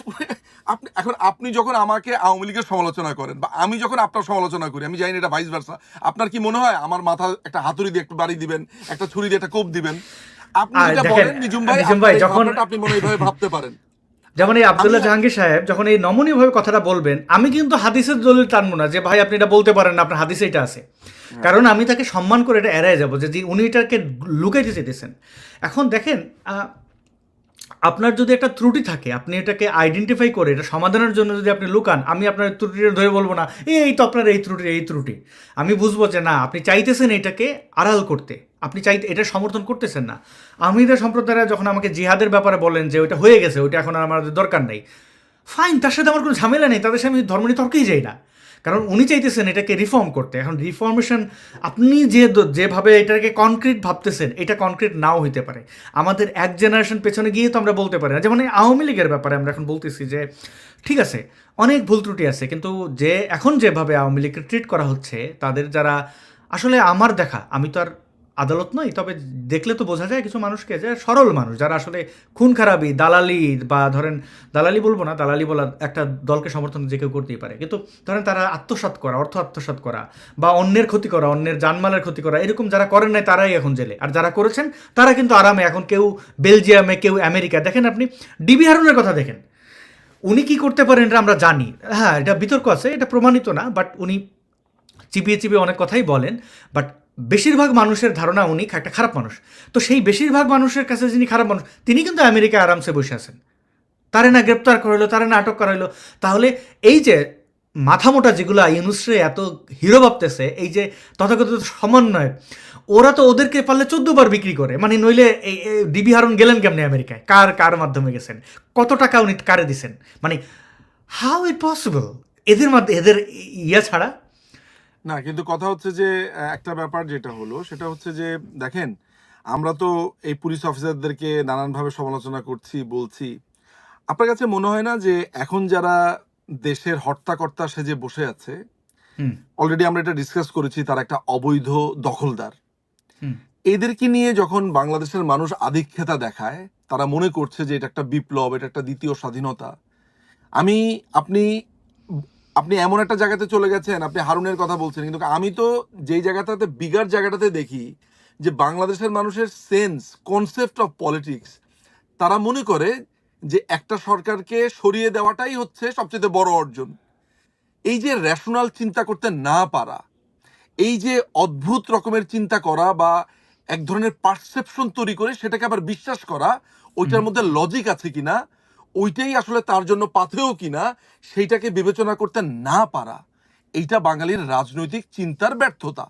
আপনি এখন আপনি যখন আমাকে আওয়ামী লীগের সমালোচনা করেন বা আমি যখন আপনার সমালোচনা করি, আমি জানি না এটা ভাইস ভার্সা, আপনার কি মনে হয় আমার মাথা একটা হাতুড়ি দিয়ে একটু বাড়ি দিবেন, একটা ছুরি দিয়ে একটা কোপ দিবেন? আপনি আর যেটা দেখেন বলেন নিঝুম ভাই, নিজাম আপনার ভাই, এই যখন ভাবনাটা আপনি মনে হয় এইভাবে ভাবতে পারেন। যেমন এই আমি আব্দুল্লাহ জাহাঙ্গীর সাহেব যখন এই নমনীয়ভাবে কথাটা বলবেন, আমি কিন্তু হাদিসের দলিল টানবো না যে ভাই আপনি এটা বলতে পারেন না, আপনার হাদিসে এটা আছে। হ্যাঁ, কারণ আমি তাকে সম্মান করে এটা এড়ায় যাবো যে উনি এটাকে লুকাইতে চেয়েছেন। এখন দেখেন, আপনার যদি একটা ত্রুটি থাকে, আপনি এটাকে আইডেন্টিফাই করে এটা সমাধানের জন্য যদি আপনি লুকান, আমি আপনার ত্রুটিটা ধরে বলবো না এই তো আপনার এই ত্রুটি। আমি বুঝবো যে না, আপনি চাইতেছেন এটাকে আড়াল করতে, আপনি চাইতে এটা সমর্থন করতেছেন না। আমিদের সম্প্রদায়রা যখন আমাকে জিহাদের ব্যাপারে বলেন যে ওইটা হয়ে গেছে, ওইটা এখন আর আমাদের দরকার নেই, ফাইন, তার সাথে আমার কোনো ঝামেলা নেই, তাদের সাথে আমি ধর্ম নিয়ে তর্কেই যাই না। কারণ উনি চাইতেছেন এটাকে রিফর্ম করতে। এখন রিফর্মেশন আপনি যেভাবে এটাকে কনক্রিট ভাবতেছেন, এটা কনক্রিট নাও হইতে পারে। আমাদের এক জেনারেশন পেছনে গিয়ে তো আমরা বলতে পারি না। যেমন এই আওয়ামী লীগের ব্যাপারে আমরা এখন বলতেছি যে ঠিক আছে, অনেক ভুল ত্রুটি আছে, কিন্তু যে এখন যেভাবে আওয়ামী লীগকে ট্রিট করা হচ্ছে, তাদের যারা আসলে আমার দেখা, আমি তো আর আদালত নই, তবে দেখলে তো বোঝা যায় কিছু মানুষকে যে সরল মানুষ যারা আসলে খুন খারাপি, দালালি, বা ধরেন দালালি বলবো না, দালালি বলা একটা দলকে সমর্থন যে কেউ করতেই পারে, কিন্তু ধরেন তারা আত্মসাৎ করা, অর্থ আত্মসাৎ করা, বা অন্যের ক্ষতি করা, অন্যের জানমালের ক্ষতি করা, এরকম যারা করেন নাই তারাই এখন জেলে, আর যারা করেছেন তারা কিন্তু আরামে এখন, কেউ বেলজিয়ামে, কেউ আমেরিকা। দেখেন আপনি ডিবি হারুনের কথা দেখেন, উনি কি করতে পারেন এটা আমরা জানি। হ্যাঁ, এটা বিতর্ক আছে, এটা প্রমাণিত না, বাট উনি চিবিয়ে চিবিয়ে অনেক কথাই বলেন। বাট বেশিরভাগ মানুষের ধারণা উনি একটা খারাপ মানুষ। তো সেই বেশিরভাগ মানুষের কাছে যিনি খারাপ মানুষ, তিনি কিন্তু আমেরিকায় আরামসে বসে আছেন, তারে না গ্রেপ্তার করা হলো, তারে না আটক করা হলো। তাহলে এই যে মাথামোটা যেগুলো ইউনুসরে এত হিরো ভাবতেছে, এই যে তথাকথিত সমন্বয়, ওরা তো ওদেরকে পারলে 14 বার বিক্রি করে। মানে নইলে এই ডিবি হারুন গেলেন কেমনি আমেরিকায়, কার কার মাধ্যমে গেছেন, কত টাকা উনি কারে দিছেন, মানে হাউ ইট পসিবল এদের মধ্যে, এদের ইয়া ছাড়া। না, কিন্তু কথা হচ্ছে যে একটা ব্যাপার যেটা হলো সেটা হচ্ছে যে দেখেন, আমরা তো এই পুলিশ অফিসারদেরকে নানানভাবে সমালোচনা করছি, বলছি। আপনার কাছে মনে হয় না যে এখন যারা দেশের হর্তাকর্তা সেজে বসে আছে, হুম অলরেডি আমরা এটা ডিসকাস করেছি, তারা একটা অবৈধ দখলদার, হুম এদেরকে নিয়ে যখন বাংলাদেশের মানুষ আধিক্যতা দেখায়, তারা মনে করছে যে এটা একটা বিপ্লব, এটা একটা দ্বিতীয় স্বাধীনতা। আমি আপনি আপনি এমন একটা জায়গাতে চলে গেছেন, আপনি হারুনের কথা বলছেন, কিন্তু আমি তো যেই জায়গাটাতে বিগার জায়গাটাতে দেখি যে বাংলাদেশের মানুষের সেন্স কনসেপ্ট অফ পলিটিক্স, তারা মনে করে যে একটা সরকারকে সরিয়ে দেওয়াটাই হচ্ছে সবচেয়ে বড় অর্জন। এই যে রেশনাল চিন্তা করতে না পারা, এই যে অদ্ভুত রকমের চিন্তা করা বা এক ধরনের পারসেপশন তৈরি করে সেটাকে আবার বিশ্বাস করা, হুম ওইটার মধ্যে লজিক আছে কিনা, ওইটাই আসলে তার জন্য পাথেয় কিনা, সেইটাকে বিবেচনা করতে না পারা, এইটা বাঙালির রাজনৈতিক চিন্তার ব্যর্থতা।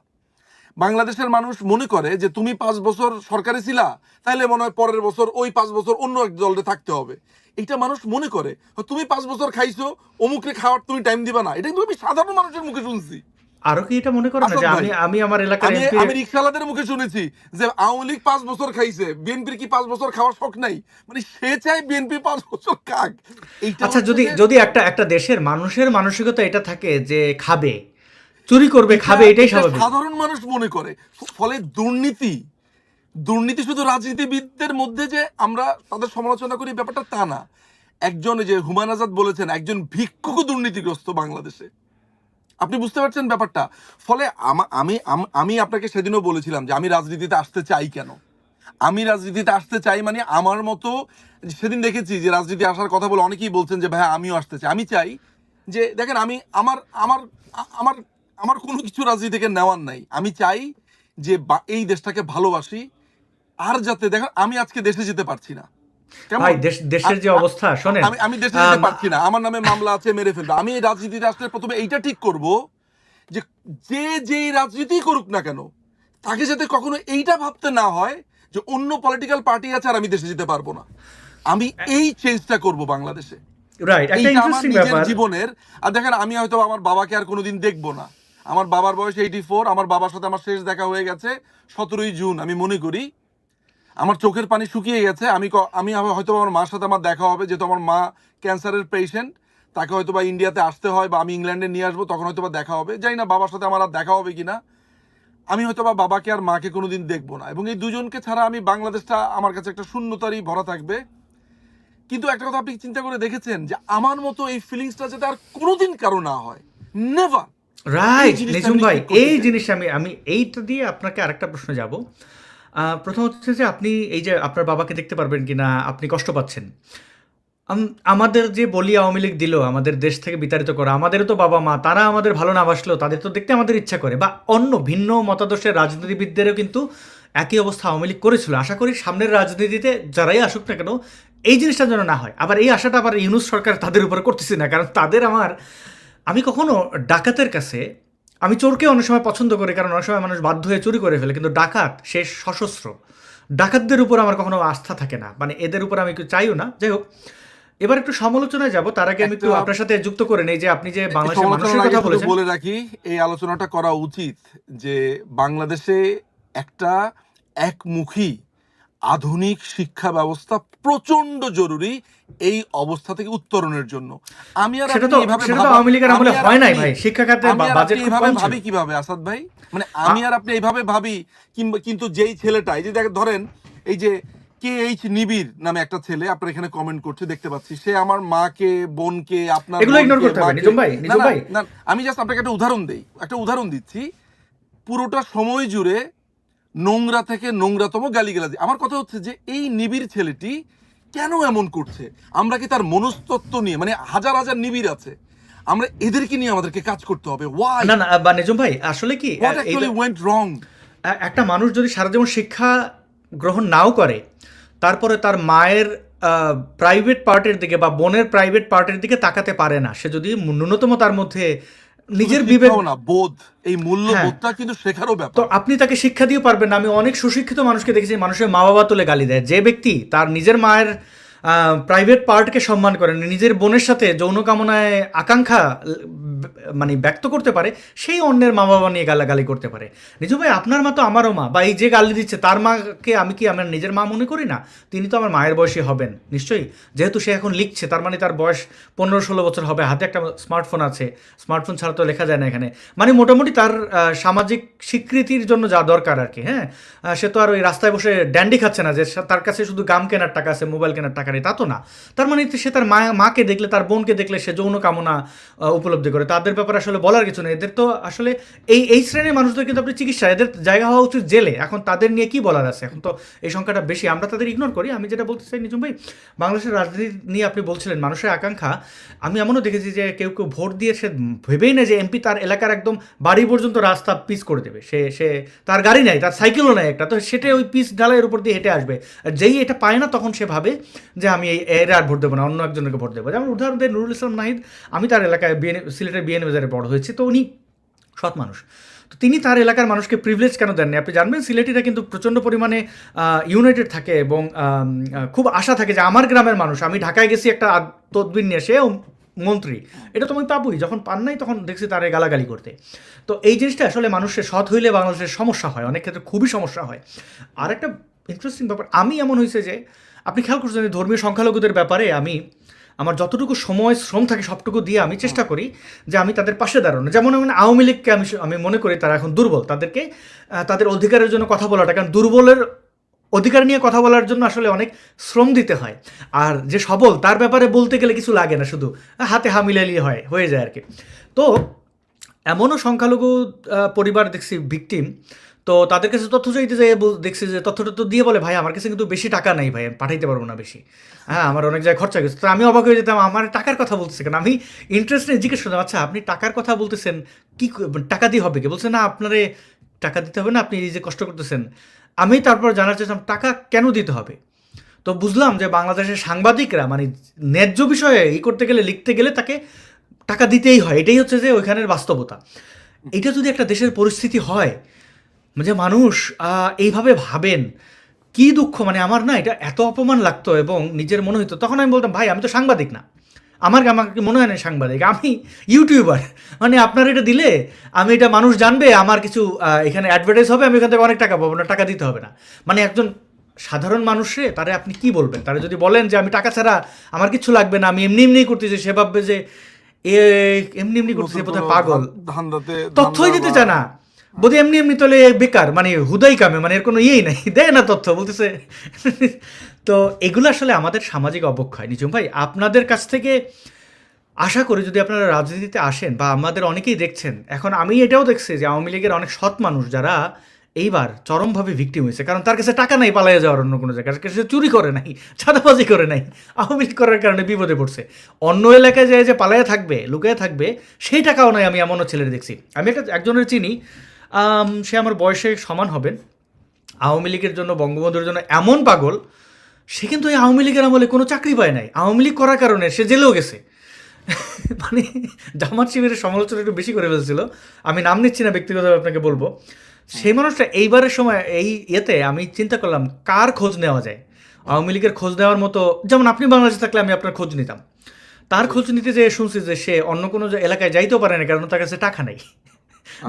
বাংলাদেশের মানুষ মনে করে যে তুমি 5 বছর সরকারে ছিলা, তাইলে মনে হয় পরের বছর ওই 5 বছর অন্য এক দলে থাকতে হবে। এটা মানুষ মনে করে। তুমি 5 বছর খাইছো, অমুকরে খাওয়ার তুমি টাইম দিবা না, এটা কিন্তু আমি সাধারণ মানুষের মুখে শুনছি। আরো কি এটা মনে করে না আসাদ যে ভাই, আমি আমার এলাকার আমি এমপি? আমি রিক্সাওয়ালাদের মুখে শুনেছি যে আওয়ামী লীগ 5 বছর খাইছে, বিএনপির কি 5 বছর খাওয়ার শখ নাই? মানে সে চায় বিএনপি 5 বছর খাক। এইটা আচ্ছা, হচ্ছে যদি যে যদি একটা দেশের মানুষের মানসিকতা এটা থাকে যে খাবে, চুরি করবে, এটা খাবে, এটাই এটা স্বাভাবিক। সাধারণ মানুষ মনে করে। ফলে দুর্নীতি দুর্নীতি শুধু রাজনীতিবিদদের মধ্যে যে আমরা তাদের সমালোচনা করি ব্যাপারটা তা না। একজন যে হুমায়ুন আজাদ বলেছেন একজন ভিক্ষুক দুর্নীতিগ্রস্ত বাংলাদেশে। আপনি বুঝতে পারছেন ব্যাপারটা? ফলে আমি আমি আপনাকে সেদিনও বলেছিলাম যে আমি রাজনীতিতে আসতে চাই কেন। আমি রাজনীতিতে আসতে চাই মানে আমার মতো, সেদিন দেখেছি যে রাজনীতি আসার কথা বলে অনেকেই বলছেন যে ভাই আমিও আসতে চাই। আমি চাই যে দেখেন আমি আমার আমার আমার আমার কোনো কিছু রাজনীতি থেকে নেওয়ার নাই। আমি চাই যে এই দেশটাকে ভালোবাসি। আর যাতে দেখেন আমি আজকে দেশে যেতে পারছি না, ভাই কেমন? দেশের যে অবস্থা শোনেন। আমি আমি দেশে যেতে পারছি না, আমার নামে মামলা আছে, মেরে ফেলবে। আমি এই রাজনীতিতে আসলে প্রথমে এইটা ঠিক করব যে যে যেই রাজনীতি করুক না কেন, তাকে যাতে কখনো এইটা ভাবতে না হয় যে অন্য পলিটিক্যাল পার্টি আছে আর আমি দেশে যেতে পারবো না। আমি এই চেঞ্জটা করব বাংলাদেশে। রাইট, একটা এইটা আমার ইন্টারেস্টিং নিজের ব্যাপার। জীবনের। আর দেখেন আমি হয়তো আমার বাবাকে আর কোনোদিন দেখবো না। আমার বাবার বয়স 84। আমার বাবার সাথে আমার শেষ দেখা হয়ে গেছে 17ই জুন। আমি মনে করি আমার চোখের পানি শুকিয়ে গেছে। আমি হয়তো আমার মার সাথে আমার দেখা হবে, যেহেতু আমার মা ক্যান্সারের পেশেন্ট। তাকে হয়তো বা ইন্ডিয়াতে আসতে হয় বা আমি ইংল্যান্ডে নিয়ে আসবো, তখন হয়তো বা দেখা হবে। জানি না বাবার সাথে আমার আর দেখা হবে কিনা। আমি হয়তো বা বাবাকে আর মাকে কোনোদিন দেখবো না, এবং এই দুজনকে ছাড়া আমি বাংলাদেশটা আমার কাছে একটা শূন্যতারই ভরা থাকবে। কিন্তু একটা কথা আপনি চিন্তা করে দেখেছেন যে আমার মতো এই ফিলিংসটা যাতে আর কোনোদিন কারো না হয়, নেভার। এই রাইট জিনিসটা নিজুম আমি ভাই, নিশ্চিত করতে এই চাই। জিনিস আমি এইটা দিয়ে আপনাকে আরেকটা প্রশ্ন যাব। প্রথম হচ্ছে যে আপনি এই যে আপনার বাবাকে দেখতে পারবেন কিনা, আপনি কষ্ট পাচ্ছেন। আমাদের যে বলি আওয়ামী লীগ দিল আমাদের দেশ থেকে বিতাড়িত করা, আমাদেরও তো বাবা মা, তারা আমাদের ভালো না বাসলেও তাদের তো দেখতে আমাদের ইচ্ছা করে, বা অন্য ভিন্ন মতাদর্শের রাজনীতিবিদদেরও কিন্তু একই অবস্থা আওয়ামী লীগ করেছিল। আশা করি সামনের রাজনীতিতে যারাই আসুক না কেন এই জিনিসটা যেন না হয়। আবার এই আশাটা আবার ইউনূস সরকার তাদের উপরে করতেছি না, কারণ তাদের আমি কখনো ডাকাতের কাছে, আমি চোরকে অনেক সময় পছন্দ করি কারণ অনেক সময় মানুষ বাধ্য হয়ে চুরি করে ফেলে, কিন্তু ডাকাত সে সশস্ত্র, ডাকাতদের উপর আমার কখনো আস্থা থাকে না, মানে এদের উপর আমি চাইও না। যাই হোক, এবার একটু সমালোচনায় যাব, তার আগে আমি একটু একটা আপনার সাথে যুক্ত করে নেই যে আপনি যে বাংলাদেশের মানুষের সমালোচনার আগে কথা শুধু বলেছেন। বলে রাখি, এই আলোচনাটা করা উচিত যে বাংলাদেশে একটা একমুখী আধুনিক শিক্ষা ব্যবস্থা প্রচন্ড জরুরি এই অবস্থা থেকে উত্তরণের জন্য। আমি আর সেটা আপনি তো এইভাবে সেটা তো ভাবা, আওয়ামী লীগের আমি আমলে আর হয় নাই আপনি ভাই, শিক্ষা খাতে আমি আর বাজেট আপনি খুব এইভাবে কম ছিল। ভাবি কিভাবে আসাদ ভাই? মানে আমি আর আপনি এইভাবে ভাবি, কিংবা কিন্তু যেই ছেলেটা, এই যে ধরেন এই যে KH নিবিড় নামে একটা ছেলে আপনার এখানে কমেন্ট করছে দেখতে পাচ্ছি, সে আমার মাকে, বোনকে, আপনার এগুলো ইগনোর বোনকে, করতে হবে মাকে, নিজুম ভাই, না নিজুম না ভাই। না, আমি জাস্ট আপনাকে একটা উদাহরণ দেই, একটা উদাহরণ দিচ্ছি। পুরোটা সময় জুড়ে নোংরা থেকে নোংরাতম গালিগালাজ। আমার কথা হচ্ছে যে এই নিবিড় ছেলেটি কেন এমন করছে? আমরা কি তার মনস্তত্ত্ব নিয়ে, মানে হাজার হাজার নিবিড় আছে, আমরা এদেরকে নিয়ে আমাদেরকে কাজ করতে হবে? ওয়াই? না না, বা নিজুম ভাই আসলে কি হোয়াট এইটা, অ্যাকচুয়ালি ওয়েন্ট রং? একটা মানুষ যদি সারা জীবন শিক্ষা গ্রহণ নাও করে, তারপরে তার মায়ের প্রাইভেট পার্টের দিকে বা বোনের প্রাইভেট পার্টের দিকে তাকাতে পারে না, সে যদি ন্যূনতম তার মধ্যে শুধু নিজের বিবেক, শিক্ষাও না, বোধ, এই হ্যাঁ, মূল্যবোধটা কিন্তু শেখারও তো ব্যাপার। আপনি তাকে শিক্ষা দিয়ে পারবেন না। আমি অনেক সুশিক্ষিত মানুষকে দেখেছি মানুষের মা বাবা তুলে গালি দেয়। যে ব্যক্তি তার নিজের মায়ের প্রাইভেট পার্টকে সম্মান করেন, নিজের বোনের সাথে যৌন কামনায় আকাঙ্ক্ষা মানে ব্যক্ত করতে পারে, সেই অন্যের মা বাবা নিয়ে গালাগালি করতে পারে। নিজু ভাই আপনার মা তো আমারও মা, বা এই যে গালি দিচ্ছে তার মাকে আমি কি আমার নিজের মা মনে করি না? তিনি তো আমার মায়ের বয়সী হবেন নিশ্চয়ই, যেহেতু সে এখন লিখছে তার মানে তার বয়স 15-16 বছর হবে, হাতে একটা স্মার্টফোন আছে, স্মার্টফোন ছাড়া তো লেখা যায় না এখানে, মানে মোটামুটি তার সামাজিক স্বীকৃতির জন্য যা দরকার আর কি। হ্যাঁ, সে তো আর ওই রাস্তায় বসে ড্যান্ডি খাচ্ছে না যে তার কাছে শুধু গাম কেনার টাকা আছে, মোবাইল কেনার টাকা নেই, তা তো না। তার মানে সে তার মাকে দেখলে, তার বোনকে দেখলে সে যৌন কামনা উপলব্ধি করে। তাদের ব্যাপারে আসলে বলার কিছু নেই। এদের তো আসলে এই শ্রেণীর মানুষদের কিন্তু আপনি চিকিৎসা, এদের জায়গা হওয়া উচিত জেলে। এখন তাদের নিয়ে কি বলার আছে? এখন তো এই সংখ্যাটা বেশি, আমরা তাদের ইগনোর করি। আমি যেটা বলতে চাই নিজুম ভাই, বাংলাদেশের রাজনীতি নিয়ে আপনি বলছিলেন মানুষের আকাঙ্ক্ষা, আমি এমনও দেখেছি যে কেউ কেউ ভোট দিয়ে সে ভেবেই না যে এমপি তার এলাকার একদম বাড়ি পর্যন্ত রাস্তা পিচ করে দেবে। সে তার গাড়ি নাই, তার সাইকেলও নাই একটা, তো সেটা ওই পিচ ঢালাইয়ের উপর দিয়ে হেঁটে আসবে। আর যেই এটা পায় না তখন সে ভাবে যে আমি এর আর ভোট দেবো না, অন্য একজনকে ভোট দেবো। যেমন উদাহরণ দেয় নুরুল ইসলাম নাহিদ, আমি তার এলাকায় সিলেটের বিএনএ বাজারে বড় হয়েছি, তো উনি সৎ মানুষ, তো তিনি তার এলাকার মানুষকে প্রিভিলেজ কেন দেননি? আপনি জানবেন সিলেটিরা কিন্তু প্রচণ্ড পরিমাণে ইউনাইটেড থাকে এবং খুব আশা থাকে যে আমার গ্রামের মানুষ, আমি ঢাকায় গেছি একটা তদবির নিয়ে, সেও মন্ত্রী, এটা তো আমি পাবোই, যখন পান নাই তখন দেখছি তারে গালাগালি করতে। তো এই জিনিসটা আসলে মানুষের সৎ হইলে বাংলাদেশের সমস্যা হয়, অনেক ক্ষেত্রে খুবই সমস্যা হয়। আর একটা ইন্টারেস্টিং ব্যাপার আমি এমন হয়েছে যে আপনি খেয়াল করছেন যে ধর্মীয় সংখ্যালঘুদের ব্যাপারে আমি আমার যতটুকু সময় শ্রম থাকে সবটুকু দিয়ে আমি চেষ্টা করি যে আমি তাদের পাশে দাঁড়ানো। যেমন আওয়ামী লীগকে আমি মনে করি তারা এখন দুর্বল, তাদেরকে তাদের অধিকারের জন্য কথা বলাটা, কারণ দুর্বলের অধিকার নিয়ে কথা বলার জন্য আসলে অনেক শ্রম দিতে হয়, আর যে সবল তার ব্যাপারে বলতে গেলে কিছু লাগে না, শুধু হাতে হা মিলাইলে হয়ে যায় আর কি। তো এমনও সংখ্যালঘু পরিবার দেখছি ভিকটিম, তো তাদের কাছে তথ্য চাইতে যাই দেখছি যে তথ্যটা তো দিয়ে বলে ভাই আমার কাছে কিন্তু বেশি টাকা নেই ভাই, আমি পাঠাইতে পারবো না বেশি, হ্যাঁ আমার অনেক জায়গায় খরচা গেছে। তো আমি অবাক হয়ে যেতাম, আমার টাকার কথা বলতেছে কেন? আমি ইন্টারেস্ট নিয়ে জিজ্ঞেস করতাম, আচ্ছা আপনি টাকার কথা বলতেছেন, কি টাকা দিয়ে হবে কি? বলছে না আপনারে টাকা দিতে হবে না, আপনি এই যে কষ্ট করতেছেন। আমি তারপর জানার চাইছিলাম টাকা কেন দিতে হবে। তো বুঝলাম যে বাংলাদেশের সাংবাদিকরা মানে ন্যায্য বিষয়ে করতে গেলে, লিখতে গেলে তাকে টাকা দিতেই হয়, এটাই হচ্ছে যে ওইখানের বাস্তবতা। এটা যদি একটা দেশের পরিস্থিতি হয় যে মানুষ এইভাবে ভাবেন, কি দুঃখ, মানে আমার না এটা এত অপমান লাগতো এবং নিজের মনে হইতো, তখন আমি বলতাম ভাই আমি তো সাংবাদিক না, আমাকে মনে হয় না সাংবাদিক, আমি ইউটিউবার। মানে আপনার এটা দিলে আমি এটা মানুষ জানবে, আমার কিছু এখানে অ্যাডভার্টাইজ হবে, আমি এখান থেকে অনেক টাকা পাবো না, টাকা দিতে হবে না। মানে একজন সাধারণ মানুষে তারে আপনি কি বলবেন? তারা যদি বলেন যে আমি টাকা ছাড়া আমার কিছু লাগবে না, আমি এমনি এমনি করতেছি, সে ভাববে যে এ এমনি এমনি করতেছে, বোধহয় পাগল, ধান্দাতে তথ্যই দিতে চায় না, বোধহয় এমনি এমনি তাহলে বেকার, মানে হুদাই কামে, মানে এর কোনো ইয়েই নাই, দেয় না তথ্য বলতেছে। তো এগুলো আসলে আমাদের সামাজিক অবক্ষয়। নিঝুম ভাই আপনাদের কাছ থেকে আশা করি যদি আপনারা রাজনীতিতে আসেন, বা আমাদের অনেকেই দেখছেন এখন, আমি এটাও দেখছি যে আওয়ামী লীগের অনেক সৎ মানুষ যারা এইবার চরমভাবে ভিকটিম হয়েছে, কারণ তার কাছে টাকা নাই পালাইয়া যাওয়ার অন্য কোনো জায়গায়, সে চুরি করে নাই, চাঁদাবাজি করে নাই, আওয়ামী লীগ করার কারণে বিপদে পড়ছে, অন্য এলাকায় যায় যে পালাইয়া থাকবে, লুকিয়ে থাকবে, সেই টাকাও নাই। আমি এমনও ছেলের দেখছি, আমি একজনের চিনি, সে আমার বয়সে সমান হবেন, আওয়ামী লীগের জন্য, বঙ্গবন্ধুর জন্য এমন পাগল, সে কিন্তু এই আওয়ামী লীগের আমলে কোনো চাকরি পায় নাই, আওয়ামী লীগ করার কারণে সে জেলেও গেছে। মানে জামাত শিবিরের সমালোচনা একটু বেশি করে ফেলছিল, আমি নাম নিচ্ছি না, ব্যক্তিগতভাবে আপনাকে বলবো। সেই মানুষটা এইবারের সময় এই ইয়েতে আমি চিন্তা করলাম কার খোঁজ নেওয়া যায়, আওয়ামী লীগের খোঁজ নেওয়ার মতো, যেমন আপনি বাংলাদেশে থাকলে আমি আপনার খোঁজ নিতাম, তার খোঁজ নিতে যেয়ে শুনছি যে সে অন্য কোনো এলাকায় যাইতেও পারে না, কারণ তার কাছে টাকা নেই,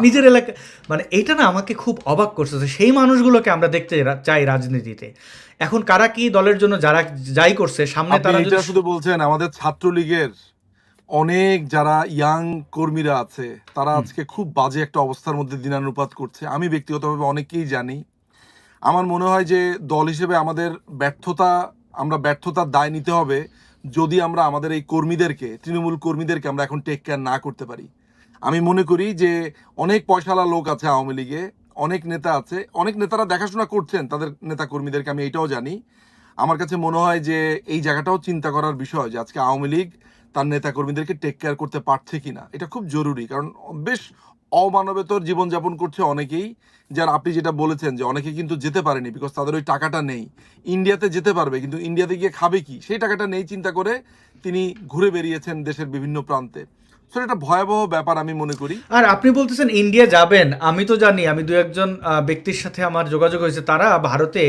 নিজের এলাকা। মানে এইটা না আমাকে খুব অবাক করছে যে সেই মানুষগুলোকে আমরা দেখতে চাই রাজনীতিতে। এখন কারা কি দলের জন্য যারা যাই করছে সামনে, আপনি তারা এটা শুধু বলছেন আমাদের ছাত্রলীগের অনেক যারা ইয়াং কর্মীরা আছে তারা আজকে খুব বাজে একটা অবস্থার মধ্যে দিনানুপাত করছে। আমি ব্যক্তিগতভাবে অনেকেই জানি। আমার মনে হয় যে দল হিসেবে আমাদের আমরা ব্যর্থতার দায় নিতে হবে যদি আমরা আমাদের এই কর্মীদেরকে, তৃণমূল কর্মীদেরকে আমরা এখন টেক কেয়ার না করতে পারি। আমি মনে করি যে অনেক পয়সাওয়ালা লোক আছে আওয়ামী লীগে, অনেক নেতা আছে, অনেক নেতারা দেখাশোনা করছেন তাদের নেতা কর্মীদেরকে, আমি এটাও জানি। আমার কাছে মনে হয় যে এই জায়গাটাও চিন্তা করার বিষয় যে আজকে আওয়ামী লীগ তার নেতা কর্মীদেরকে টেক কেয়ার করতে পারছে কিনা, এটা খুব জরুরি। কারণ বেশ অমানবেতর জীবনযাপন করছে অনেকেই, যারা আপনি যেটা বলেছেন যে অনেকে কিন্তু যেতে পারেনি বিকজ তাদের ওই টাকাটা নেই। ইন্ডিয়াতে যেতে পারবে কিন্তু ইন্ডিয়াতে গিয়ে খাবে কি, সেই টাকাটা নেই চিন্তা করে তিনি ঘুরে বেরিয়েছেন দেশের বিভিন্ন প্রান্তে। সো এটা ভয়াবহ ব্যাপার আমি মনে করি। আর আপনি বলতেছেন ইন্ডিয়া যাবেন, আমি তো জানি, আমি দু একজন ব্যক্তির সাথে আমার যোগাযোগ হয়েছে, তারা ভারতে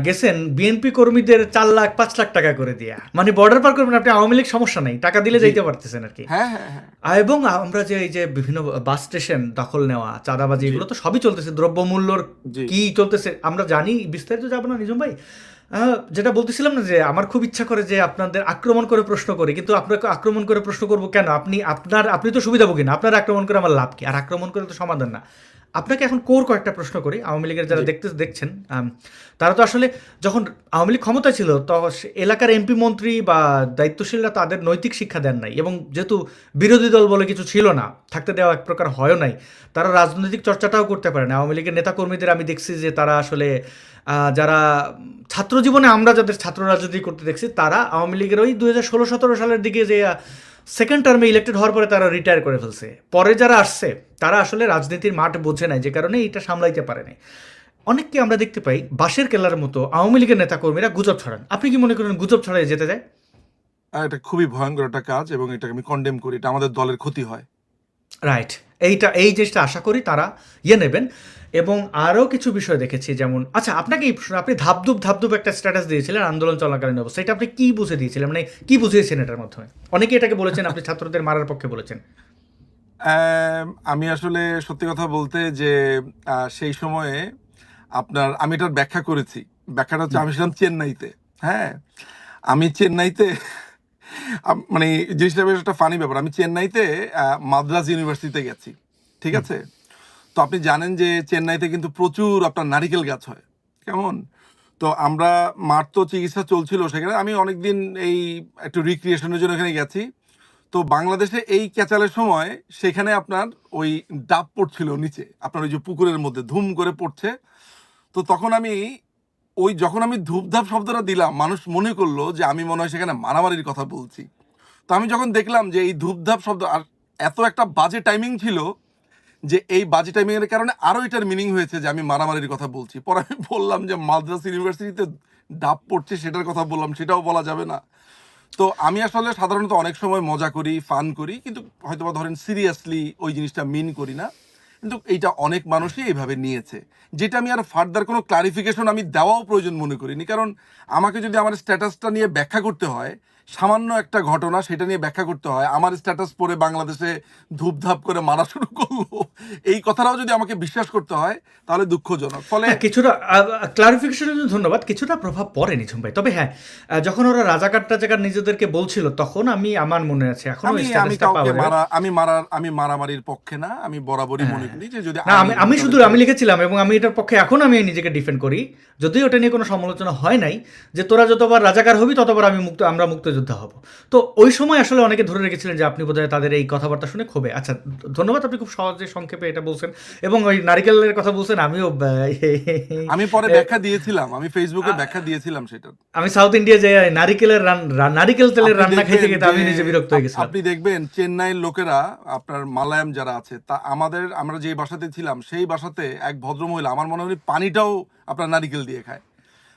গেছেন বিএনপি কর্মীদের 4 লাখ 5 লাখ টাকা করে দিয়া, মানে বর্ডার পার করবেন আপনি, আওয়ামী লীগ সমস্যা নেই, টাকা দিলে জি, যাইতে পারতেছেন আর কি। হ্যাঁ হ্যাঁ হ্যাঁ, এবং আমরা যে এই যে বিভিন্ন বাস স্টেশন দখল নেওয়া, চাঁদাবাজি, জি এগুলো তো সবই চলতেছে, দ্রব্যমূল্যর জি কি চলতেছে আমরা জানি, বিস্তারিত যাবো না নিজম ভাই। যেটা বলতেছিলাম না যে আমার খুব ইচ্ছা করে যে আপনাদের আক্রমণ করে প্রশ্ন করি, কিন্তু আপনাকে আক্রমণ করে প্রশ্ন করবো কেন? আপনি তো সুবিধাভোগী না, আপনার আক্রমণ করে আমার লাভ কি? আর আক্রমণ করে তো সমাধান না। আপনাকে এখন কয়েকটা প্রশ্ন করি, আওয়ামী লীগের যারা জি দেখছেন, তারা তো আসলে যখন আওয়ামী লীগ ক্ষমতা ছিল তো এলাকার এমপি মন্ত্রী বা দায়িত্বশীলরা তাদের নৈতিক শিক্ষা দেন নাই, এবং যেহেতু বিরোধী দল বলে কিছু ছিল না, থাকতে দেওয়া এক প্রকার হয়ও নাই, তারা রাজনৈতিক চর্চাটাও করতে পারে না। আওয়ামী লীগের নেতাকর্মীদের আমি দেখছি যে তারা আসলে যারা ছাত্র জীবনে আমরা যাদের ছাত্র রাজনীতি করতে দেখছি, তারা আওয়ামী লীগের ওই 2016-17 সালের দিকে যে সেকেন্ড টার্মে ইলেক্টেড হওয়ার পরে তারা রিটায়ার করে ফেলছে। পরে যারা আসছে তারা আসলে রাজনীতির মাঠ বোঝে নাই, যে কারণে এটা সামলাইতে পারে নাই। অনেককে আমরা দেখতে পাই বাঁশের কেল্লার মতো আওয়ামী লীগের নেতাকর্মীরা গুজব ছড়ান। আপনি কি মনে করেন গুজব ছড়াই যেতে যায়? এটা খুবই ভয়ঙ্কর একটা কাজ এবং এটাকে আমি কন্ডেম করি। এটা আমাদের দলের ক্ষতি হয়। রাইট। এই জিনিসটা আশা করি তারা নেবেন। এবং আরও কিছু বিষয় দেখেছি, যেমন আচ্ছা আপনাকে এই প্রশ্ন, আপনি ধাপধুপ একটা স্ট্যাটাস দিয়েছিলেন আন্দোলন চলাকালীন অবস্থা, এটা আপনি কি বুঝে দিয়েছিলেন, মানে কি বুঝিয়েছেন এটার মাধ্যমে? অনেকে এটাকে বলেছেন আপনি ছাত্রদের মারার পক্ষে বলেছেন। আমি আসলে সত্যি কথা বলতে যে সেই সময়ে আমি এটার ব্যাখ্যা করেছি। ব্যাখ্যাটা হচ্ছে হুম, আমি ছিলাম চেন্নাইতে। হ্যাঁ? আমি চেন্নাইতে মানে জিনিসটা বেশ একটা ফানি ব্যাপার। আমি চেন্নাইতে মাদ্রাজ ইউনিভার্সিটিতে গেছি। ঠিক হুম। আছে? তো আপনি জানেন যে চেন্নাইতে কিন্তু প্রচুর আপনার নারিকেল গাছ হয়। কেমন? তো আমরা মার তো চিকিৎসা চলছিল সেখানে। আমি অনেকদিন এই একটু রিক্রিয়েশন এর জন্য এখানে গেছি। তো বাংলাদেশে এই ক্যাচালের সময় সেখানে আপনার ওই ডাব পড়ছিল নিচে। আপনার ওই যে পুকুরের মধ্যে ধুম করে পড়ছে। তো তখন যখন আমি ধূপধাপ শব্দটা দিলাম, মানুষ মনে করলো যে আমি মনে হয় সেখানে মারামারির কথা বলছি। তো আমি যখন দেখলাম যে এই ধূপধাপ শব্দ আর এত একটা বাজে টাইমিং ছিল যে এই বাজে টাইমিং এর কারণে আরো এটার মিনিং হয়েছে যে আমি মারামারির কথা বলছি। পরে আমি বললাম যে মাদ্রাস ইউনিভার্সিটিতে ডাব পড়ছে সেটার কথা বললাম, সেটাও বলা যাবে না। তো আমি আসলে সাধারণত অনেক সময় মজা করি, ফান করি, কিন্তু হয়তোবা ধরেন সিরিয়াসলি ওই জিনিসটা মিন করি না। কিন্তু এইটা অনেক মানুষই এইভাবে নিয়েছে, যেটা আমি আর ফার্দার কোনো ক্লারিফিকেশন আমি দেওয়াও প্রয়োজন মনে করিনি। কারণ আমাকে যদি আমার স্ট্যাটাসটা নিয়ে ব্যাখ্যা করতে হয়, সামান্য একটা ঘটনা সেটা নিয়ে ব্যাখ্যা করতে হয়, আমার স্ট্যাটাস পরে বাংলাদেশে ধূপধাপ করে মারা শুরু করলো, এই কথাটাও যদি আমাকে বিশ্বাস করতে হয়, তাহলে দুঃখজনক। ফলে হ্যাঁ, কিছুটা ক্লারিফিকেশনের জন্য ধন্যবাদ। কিছুটা প্রভাব পড়ে নিঝুম ভাই। তবে হ্যাঁ, যখন ওরা রাজাকার নিজেদেরকে বলছিল, তখন আমার মনে আছে, এখনো আমি ওই আমি স্ট্যাটাসটা কাউকে পাওয়া যায়। আমি মারামারির পক্ষে না। আমি বরাবরই মনে হ্যাঁ। করি যে যদি না, আইনি ভাবে আমি তাদেরকে লিখেছিলাম এবং আমি এটার পক্ষে এখনো আমি নিজেকে ডিফেন্ড করি। যদিও ওটা নিয়ে কোনো সমালোচনা হয় নাই, যে তোরা যতবার রাজাকার হবি ততবার আমরা মুক্তযোদ্ধা হব। তো ওই সময় আসলে অনেকে ধরে রেখেছিলেন যে আপনি বোধহয় তাদের এই কথাবার্তা শুনে ক্ষোভে। আচ্ছা, ধন্যবাদ, আপনি খুব সহজে সংক্ষেপে এটা বলছেন। এবং ওই নারিকেলের কথা বলছেন, আমিও আমি পরে ব্যাখ্যা দিয়েছিলাম, আমি ফেসবুকে ব্যাখ্যা দিয়েছিলাম সেটার। আমি সাউথ ইন্ডিয়া যে নারিকেল তেলের আপনি রান্না খাইতে দেখবেন খেতে যে আমি নিজে বিরক্ত হয়ে গেছিলাম। আপনি দেখবেন চেন্নাইয়ের লোকেরা, আপনার মালায়াম যারা আছে, তা আমরা যে বাসাতে ছিলাম সেই বাসাতে এক ভদ্রমহিলা, আমার মনে হয় পানিটাও আপনার নারিকেল দিয়ে খায়।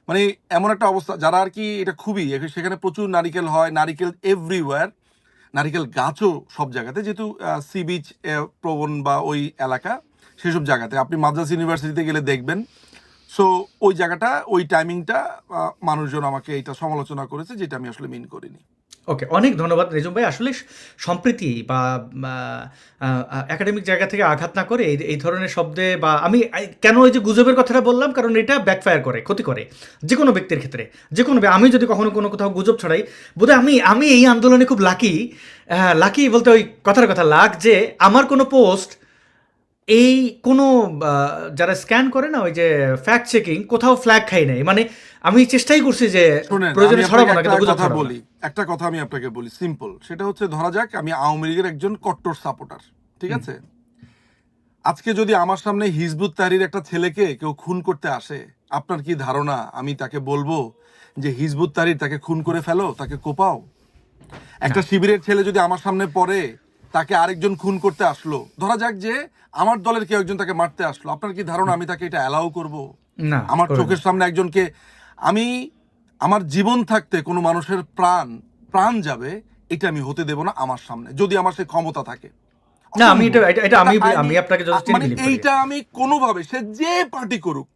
মানে এমন একটা অবস্থা, যারা আর কি এটা খুবই, সেখানে প্রচুর নারিকেল হয়, নারিকেল এভরিওয়্যার, নারিকেল গাছও সব জায়গাতে, যেহেতু সি বিচ প্রবণ বা ওই এলাকা, সেসব জায়গাতে আপনি মাদ্রাস ইউনিভার্সিটিতে গেলে দেখবেন। সো ওই জায়গাটা, ওই টাইমিংটা মানুষজন আমাকে এটা সমালোচনা করেছে, যেটা আমি আসলে মিন করিনি। ওকে, অনেক ধন্যবাদ রেজম ভাই। আসলে সম্প্রীতি বা একাডেমিক জায়গা থেকে আঘাত না করে এই ধরনের শব্দে, বা কেন ওই যে গুজবের কথাটা বললাম, কারণ এটা ব্যাকফায়ার করে, ক্ষতি করে যে কোনো ব্যক্তির ক্ষেত্রে। আমি যদি কখনো কোনো কোথাও গুজব ছড়াই, বোধহয় আমি এই আন্দোলনে খুব লাকি বলতে ওই কথার কথা লাক, যে আমার কোনো পোস্ট এই কোনো যারা স্ক্যান করে না, ওই যে ফ্যাক্ট চেকিং, কোথাও ফ্ল্যাগ খাই নাই। মানে আমি চেষ্টাই করছি যে শোনেন, আমি প্রয়োজনে আপনাকে ছড়াবো না, একটা কিন্তু গুজব কথা ছড়াবো না। বলি, একটা কথা আমি আপনাকে বলি, সিম্পল। সেটা হচ্ছে, ধরা যাক আমি আওয়ামী লীগের একজন কট্টর সাপোর্টার, ঠিক হুম। আছে? আজকে যদি আমার সামনে হিজবুত তাহরির একটা ছেলেকে কেউ খুন করতে আসে, আপনার কি ধারণা আমি তাকে বলবো যে হিজবুত তাহরির তাকে খুন করে ফেলো, তাকে কোপাও? না, একটা শিবিরের ছেলে যদি আমার সামনে পড়ে, তাকে আরেকজন খুন করতে আসলো, ধরা যাক যে আমার দলের কেউ একজন তাকে মারতে আসলো, আপনার কি ধারণা আমি তাকে এটা অ্যালাউ করব? না আমার করবে না। চোখের সামনে একজনকে, আমি আমার জীবন থাকতে কোনো মানুষের প্রাণ যাবে, এটা আমি হতে দেব না আমার সামনে, যদি আমার সেই ক্ষমতা থাকে। না, আমি এটা অসম্ভব। এটা এটা এটা আমি আইনি, আমি আপনাকে যথেষ্ট মানে বিলিভ করি। এইটা আমি কোনোভাবে, সে যে পার্টি করুক,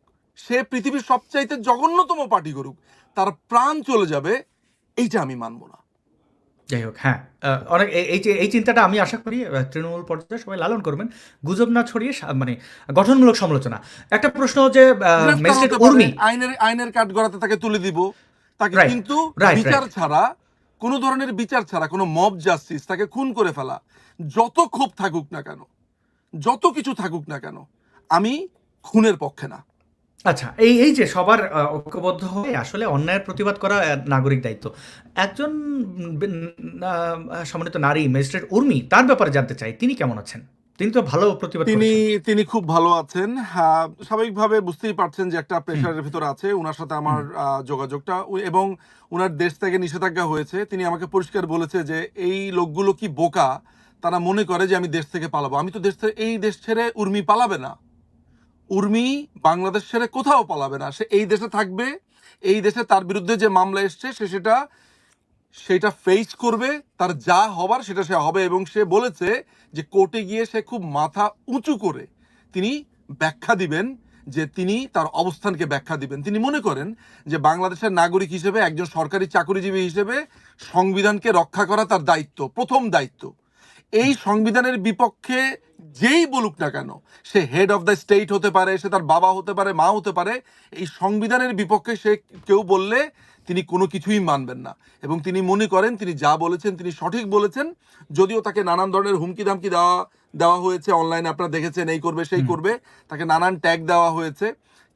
সে পৃথিবীর সবচাইতে জঘন্যতম পার্টি করুক, তার প্রাণ চলে যাবে, এইটা আমি মানব না। যাই হোক, হ্যাঁ, অনেক এই চিন্তাটা আমি আশা করি তৃণমূল পর্যায়ে সবাই লালন করবেন। গুজব না ছড়িয়ে মানে গঠনমূলক সমালোচনা। একটা প্রশ্ন, যে গ্রেফতার ম্যাজিস্ট্রেট হতে পারে, উর্মি। আইনের কাঠ গড়াতে তাকে তুলে দিব তাকে, রাইট, কিন্তু রাইট, বিচার রাইট। ছাড়া, কোনো ধরনের বিচার ছাড়া, কোনো মব জাস্টিস, তাকে খুন করে ফেলা, যত ক্ষোভ থাকুক না কেন, যত কিছু থাকুক না কেন, আমি খুনের পক্ষে না। আচ্ছা, এই যে সবার ঐক্যবদ্ধ হয়ে আসলে অন্যায়ের প্রতিবাদ করা নাগরিক দায়িত্ব। একজন সম্মানিত নারী ম্যাজিস্ট্রেট উর্মি, তার ব্যাপারে জানতে চাই, তিনি কেমন আছেন? তিনি তো ভালো প্রতিবাদ তিনি করেছেন। তিনি খুব ভালো আছেন। হ্যাঁ, স্বাভাবিকভাবে বুঝতেই পারছেন যে একটা হুম, প্রেশারের ভিতরে আছে। উনার সাথে হুম। আমার যোগাযোগটা, এবং উনার দেশ থেকে নিষেধাজ্ঞা হয়েছে। তিনি আমাকে পরিষ্কার বলেছে যে এই লোকগুলো কি বোকা, তারা মনে করে যে আমি দেশ থেকে পালাবো। আমি তো এই দেশ ছেড়ে উর্মি পালাবে না। উর্মি বাংলাদেশ ছেড়ে কোথাও পালাবে না, সে এই দেশে থাকবে, এই দেশে তার বিরুদ্ধে যে মামলা এসছে সে সেটা ফেস করবে, তার যা হবার সেটা সে হবে। এবং সে বলেছে যে কোর্টে গিয়ে সে খুব মাথা উঁচু করে তিনি ব্যাখ্যা দিবেন, যে তিনি তার অবস্থানকে ব্যাখ্যা দিবেন। তিনি মনে করেন যে বাংলাদেশের নাগরিক হিসেবে, একজন সরকারি চাকরিজীবী হিসেবে সংবিধানকে রক্ষা করা তার দায়িত্ব, প্রথম দায়িত্ব। এই সংবিধানের বিপক্ষে যেই বলুক না কেন, সে হেড অফ দ্য স্টেট হতে পারে, সে তার বাবা হতে পারে, মা হতে পারে, এই সংবিধানের বিপক্ষে সে কেউ বললে তিনি কোনো কিছুই মানবেন না। এবং তিনি মনে করেন তিনি যা বলেছেন তিনি সঠিক বলেছেন, যদিও তাকে নানান ধরনের হুমকি ধামকি দেওয়া হয়েছে, অনলাইনে আপনারা দেখেছেন, এই করবে সেই করবে, তাকে নানান ট্যাগ দেওয়া হয়েছে,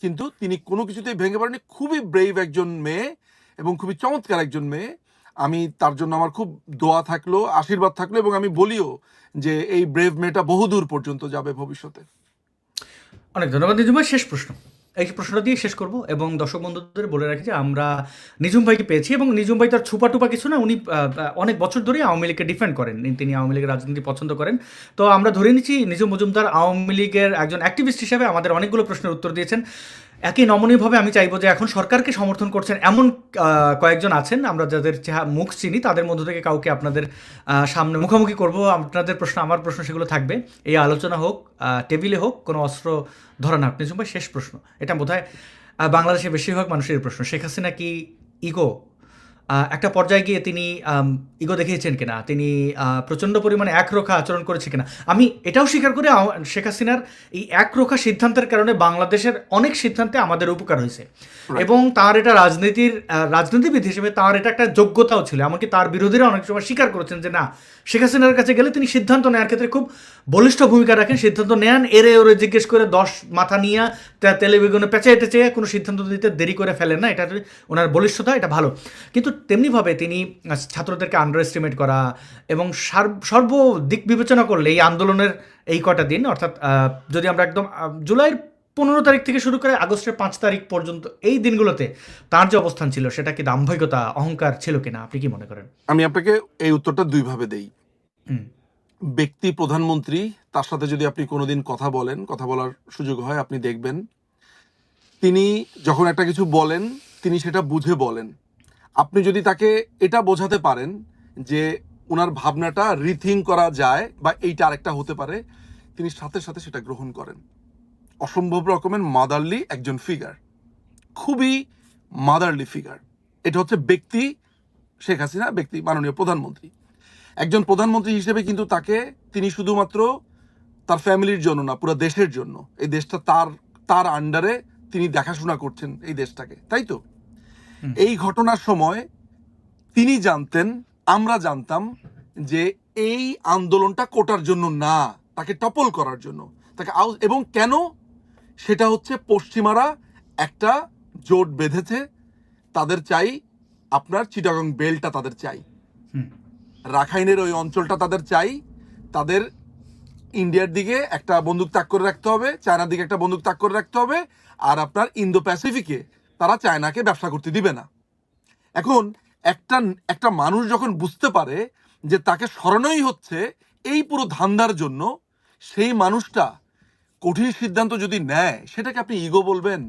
কিন্তু তিনি কোনো কিছুতেই ভেঙে পড়েনি। খুবই ব্রেভ একজন মেয়ে এবং খুবই চমৎকার একজন মেয়ে। আমি তার জন্য আমার খুব দোয়া থাকলো, আশীর্বাদ থাকলো, এবং আমি বলিও যে এই ব্রেভ মেয়েটা বহুদূর পর্যন্ত যাবে ভবিষ্যতে। অনেক ধন্যবাদ নিজুম ভাই। শেষ প্রশ্ন, এই প্রশ্নটা দিয়ে শেষ করব এবং দর্শক বন্ধুদের বলে রাখি যে আমরা নিজুম ভাইকে পেয়েছি এবং নিজুম ভাই তার ছুপা টুপা কিছু না, উনি অনেক বছর ধরে আওয়ামী লীগকে ডিফেন্ড করেন, তিনি আওয়ামী লীগের রাজনীতি পছন্দ করেন। তো আমরা ধরে নিচ্ছি নিজুম মজুমদার আওয়ামী লীগের একজন অ্যাক্টিভিস্ট হিসেবে আমাদের অনেকগুলো প্রশ্নের উত্তর দিয়েছেন। একই নমনীয়ভাবে আমি চাইবো যে এখন সরকারকে সমর্থন করছেন এমন কয়েকজন আছেন, আমরা যাদের মুখ চিনি, তাদের মধ্য থেকে কাউকে আপনাদের সামনে মুখোমুখি করব। আপনাদের প্রশ্ন, আমার প্রশ্ন, সেগুলো থাকবে। এই আলোচনা হোক, টেবিলে হোক, কোনো অস্ত্র ধরা না। আপনি ভাই শেষ প্রশ্ন, এটা বোধহয় বাংলাদেশের বেশিরভাগ মানুষের প্রশ্ন, শেখ হাসিনা কি ইগো একটা পর্যায়ে গিয়ে তিনি ইগো দেখিয়েছেন কিনা, তিনি প্রচণ্ড পরিমাণে একরোখা আচরণ করেছে কিনা? আমি এটাও স্বীকার করি শেখ হাসিনার এই একরোখা সিদ্ধান্তের কারণে বাংলাদেশের অনেক সিদ্ধান্তে আমাদের উপকার হয়েছে এবং তার এটা রাজনীতিবিদ হিসেবে তার এটা একটা যোগ্যতাও ছিল। এমনকি তার বিরোধীরা অনেক সময় স্বীকার করেছেন যে না, শেখ হাসিনার কাছে গেলে তিনি সিদ্ধান্ত নেওয়ার ক্ষেত্রে খুব বলিষ্ঠ ভূমিকা রাখেন, সিদ্ধান্ত নেন, এরে ওরে জিজ্ঞেস করে 10 মাথা নিয়ে তেলে বেগুনে পেঁচাইতে টেচে কোনো সিদ্ধান্ত দিতে দেরি করে ফেলেন না, এটা ওনার বলিষ্ঠতা, এটা ভালো। কিন্তু তেমনিভাবে তিনি ছাত্রদেরকে আন্ডার এস্টিমেট করা এবং সর্বদিক বিবেচনা করলে এই আন্দোলনের এই কটা দিন, অর্থাৎ যদি আমরা একদম জুলাইয়ের 15 তারিখ থেকে শুরু করে আগস্টের 5 তারিখ পর্যন্ত এই দিনগুলোতে তার যে অবস্থান ছিল, সেটা কি দাম্ভিকতা, অহংকার ছিল কিনা, আপনি কি মনে করেন? আমি আপনাকে এই উত্তরটা দুইভাবে দেই। ব্যক্তি প্রধানমন্ত্রী, তার সাথে যদি আপনি কোনোদিন কথা বলার সুযোগ হয়, আপনি দেখবেন তিনি যখন একটা কিছু বলেন তিনি সেটা বুঝে বলেন। আপনি যদি তাকে এটা বোঝাতে পারেন যে ওনার ভাবনাটা রিথিং করা যায় বা এইটা আরেকটা হতে পারে, তিনি সাথে সাথে সেটা গ্রহণ করেন। অসম্ভব রকমের মাদারলি একজন ফিগার, খুবই মাদারলি ফিগার। এটা হচ্ছে ব্যক্তি শেখ হাসিনা, ব্যক্তি মাননীয় প্রধানমন্ত্রী। একজন প্রধানমন্ত্রী হিসেবে কিন্তু তিনি শুধুমাত্র তার ফ্যামিলির জন্য না, পুরো দেশের জন্য, এই দেশটা তার আন্ডারে তিনি দেখাশোনা করছেন এই দেশটাকে, তাই তো? এই ঘটনার সময় তিনি জানতেন, আমরা জানতাম যে এই আন্দোলনটা কোটার জন্য না, তাকে টপল করার জন্য, তাকে এবং কেন? সেটা হচ্ছে পশ্চিমারা একটা জোট বেঁধেছে, তাদের চাই আপনার চিটাগং বেল্টটা, তাদের চাই রাখাইনের ওই অঞ্চলটা, তাদের চাই, তাদের ইন্ডিয়ার দিকে একটা বন্দুক তাক করে রাখতে হবে, চায়নার দিকে একটা বন্দুক তাক করে রাখতে হবে, আর আপনার ইন্দো প্যাসিফিকে তারা চায়নাকে ব্যবসা করতে দিবে না। এখন একটা মানুষ যখন বুঝতে পারে যে তাকে সরানোই হচ্ছে এই পুরো ধান্দার জন্য, সেই মানুষটা কঠিন সিদ্ধান্ত যদি নেয়, সেটাকে আপনি ইগো বলবেন?